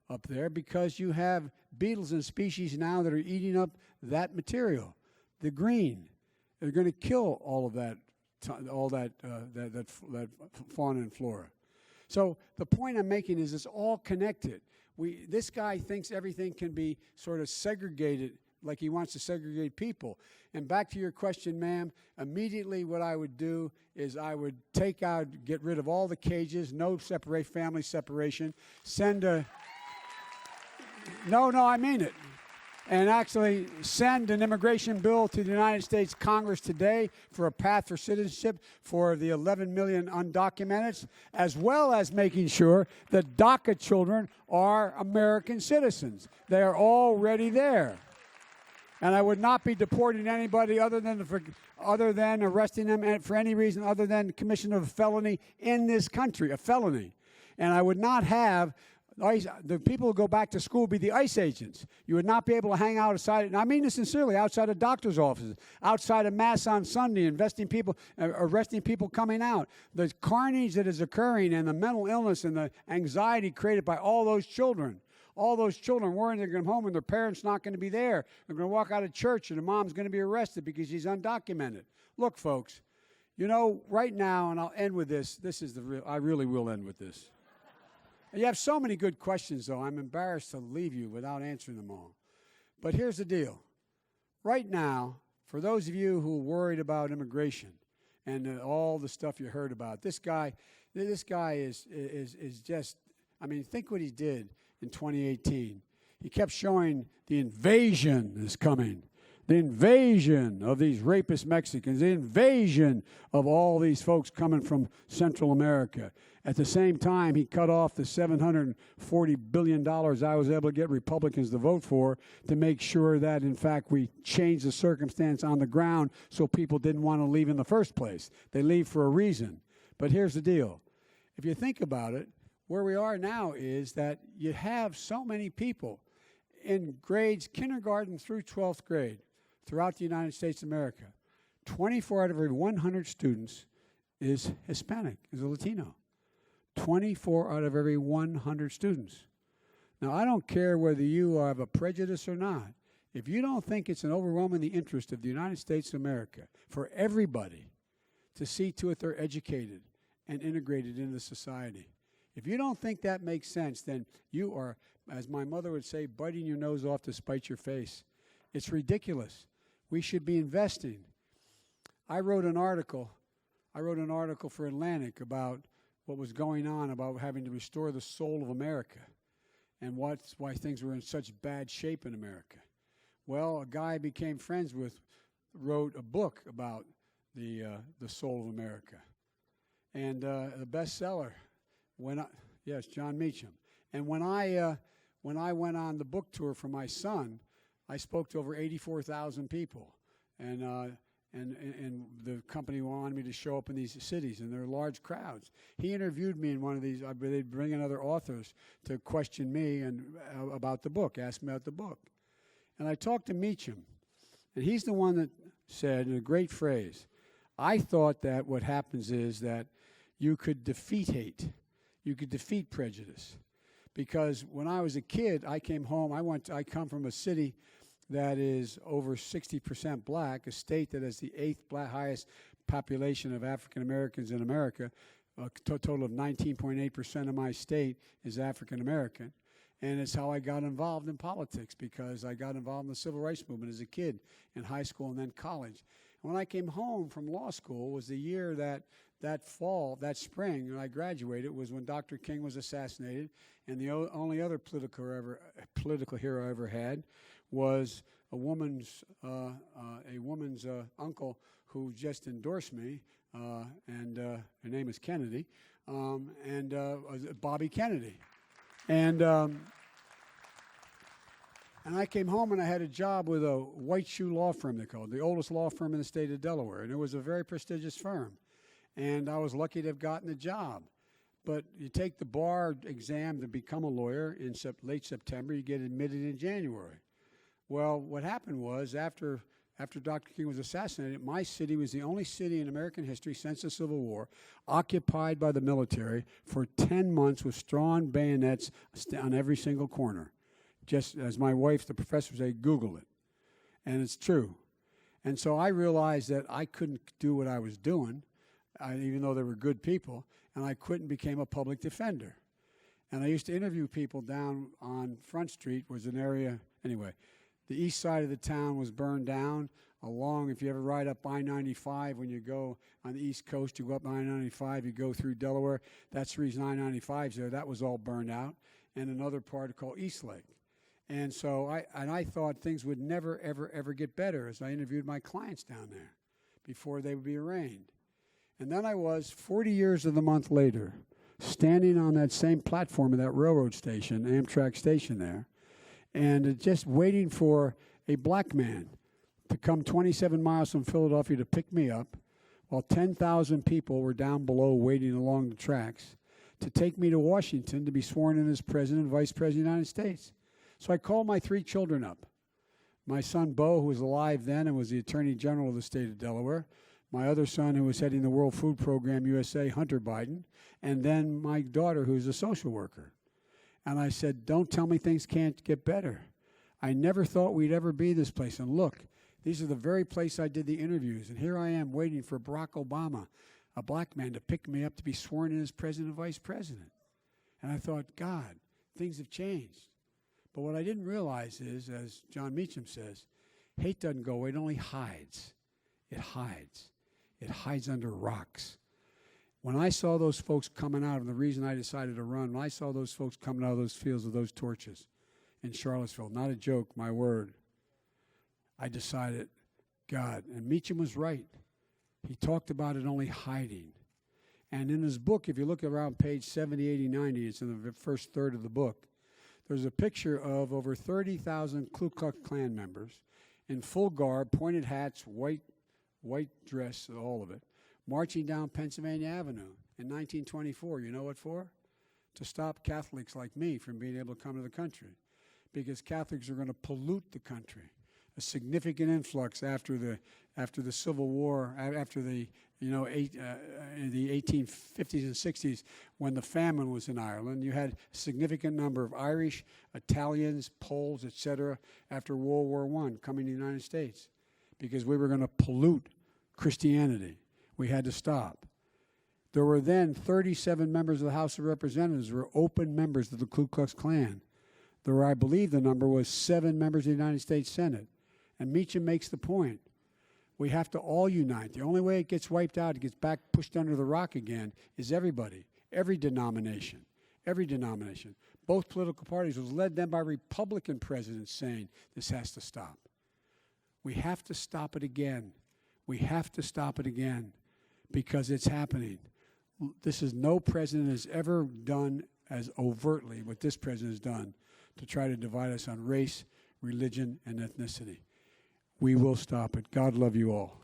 up there, because you have beetles and species now that are eating up that material, the green. They're going to kill all of that, that fauna and flora. So the point I'm making is it's all connected. This guy thinks everything can be sort of segregated, like he wants to segregate people. And back to your question, ma'am, immediately what I would do is I would get rid of all the cages, no family separation, no, I mean it. And actually send an immigration bill to the United States Congress today for a path for citizenship for the 11 million undocumented, as well as making sure that DACA children are American citizens. They are already there. And I would not be deporting anybody other than arresting them for any reason other than commission of a felony in this country, a felony. And I would not have the people who go back to school be the ICE agents. You would not be able to hang out outside, and I mean this sincerely, outside of doctors' offices, outside of Mass on Sunday, arresting people coming out. The carnage that is occurring and the mental illness and the anxiety created by all those children worrying they're going home and their parents not going to be there. They're going to walk out of church and the mom's going to be arrested because she's undocumented. Look, folks, right now, and I'll end with this. I really will end with this. You have so many good questions, though. I'm embarrassed to leave you without answering them all. But here's the deal. Right now, for those of you who are worried about immigration and all the stuff you heard about, this guy is just, think what he did in 2018. He kept showing the invasion is coming. The invasion of these rapist Mexicans, the invasion of all these folks coming from Central America. At the same time, he cut off the $740 billion I was able to get Republicans to vote for to make sure that, in fact, we changed the circumstance on the ground so people didn't want to leave in the first place. They leave for a reason. But here's the deal. If you think about it, where we are now is that you have so many people in grades kindergarten through 12th grade throughout the United States of America. 24 out of every 100 students is Hispanic, is a Latino. 24 out of every 100 students. Now, I don't care whether you have a prejudice or not. If you don't think it's an overwhelming interest of the United States of America for everybody to see to it they're educated and integrated into society, if you don't think that makes sense, then you are, as my mother would say, biting your nose off to spite your face. It's ridiculous. We should be investing. I wrote an article for Atlantic about what was going on about having to restore the soul of America and why things were in such bad shape in America. Well, a guy I became friends with wrote a book about the soul of America. And the bestseller, yes, John Meacham. And when I went on the book tour for my son, I spoke to over 84,000 people. And the company wanted me to show up in these cities, and they're large crowds. He interviewed me in one of these. They'd bring in other authors to question me about the book, ask me about the book. And I talked to Meacham, and he's the one that said, in a great phrase, I thought that what happens is that you could defeat hate. You could defeat prejudice. Because when I was a kid, I came home. I come from a city that is over 60% black, a state that has the 8th highest population of African Americans in America. A total of 19.8% of my state is African American. And it's how I got involved in politics, because I got involved in the civil rights movement as a kid in high school and then college. And when I came home from law school was the year that spring when I graduated was when Dr. King was assassinated, and the only other political hero I ever had was a woman's uncle who just endorsed me, and her name is Kennedy, and Bobby Kennedy. And And I came home and I had a job with a white shoe law firm, they called it, the oldest law firm in the state of Delaware. And it was a very prestigious firm. And I was lucky to have gotten the job. But you take the bar exam to become a lawyer in late September, you get admitted in January. Well, what happened was after Dr. King was assassinated, my city was the only city in American history since the Civil War occupied by the military for 10 months with strong bayonets on every single corner. Just as my wife, the professor, said, Google it. And it's true. And so I realized that I couldn't do what I was doing, even though they were good people, and I quit and became a public defender. And I used to interview people down on Front Street, was an area, anyway. The east side of the town was burned down along, if you ever ride up I-95, when you go on the east coast, you go up I-95, you go through Delaware. That's the reason I-95's there. That was all burned out. And another part called East Lake. And so I thought things would never, ever, ever get better as I interviewed my clients down there before they would be arraigned. And then I was, 40 years of the month later, standing on that same platform of that railroad station, Amtrak station there, and just waiting for a black man to come 27 miles from Philadelphia to pick me up, while 10,000 people were down below waiting along the tracks to take me to Washington to be sworn in as President and Vice President of the United States. So I called my 3 children up. My son, Bo, who was alive then and was the Attorney General of the state of Delaware. My other son, who was heading the World Food Program USA, Hunter Biden. And then my daughter, who's a social worker. And I said, don't tell me things can't get better. I never thought we'd ever be this place. And look, these are the very place I did the interviews. And here I am waiting for Barack Obama, a black man, to pick me up to be sworn in as President and Vice President. And I thought, God, things have changed. But what I didn't realize is, as John Meacham says, hate doesn't go away, it only hides. It hides. It hides under rocks. When I saw those folks coming out, and the reason I decided to run, when I saw those folks coming out of those fields with those torches in Charlottesville, not a joke, my word, I decided, God, and Meacham was right. He talked about it only hiding. And in his book, if you look around page 70, 80, 90, it's in the first third of the book, there's a picture of over 30,000 Ku Klux Klan members in full garb, pointed hats, white dress, all of it, marching down Pennsylvania Avenue in 1924. You know what for? To stop Catholics like me from being able to come to the country, because Catholics are going to pollute the country. A significant influx after the Civil War, after the in the 1850s and 60s, when the famine was in Ireland. You had a significant number of Irish, Italians, Poles, etc. after World War I coming to the United States, because we were going to pollute Christianity. We had to stop. There were then 37 members of the House of Representatives who were open members of the Ku Klux Klan. There were, I believe the number was 7 members of the United States Senate. And Meacham makes the point. We have to all unite. The only way it gets wiped out, it gets back pushed under the rock again, is everybody, every denomination. Both political parties was led then by Republican presidents saying this has to stop. We have to stop it again. We have to stop it again because it's happening. This is no president has ever done as overtly what this president has done to try to divide us on race, religion, and ethnicity. We will stop it. God love you all.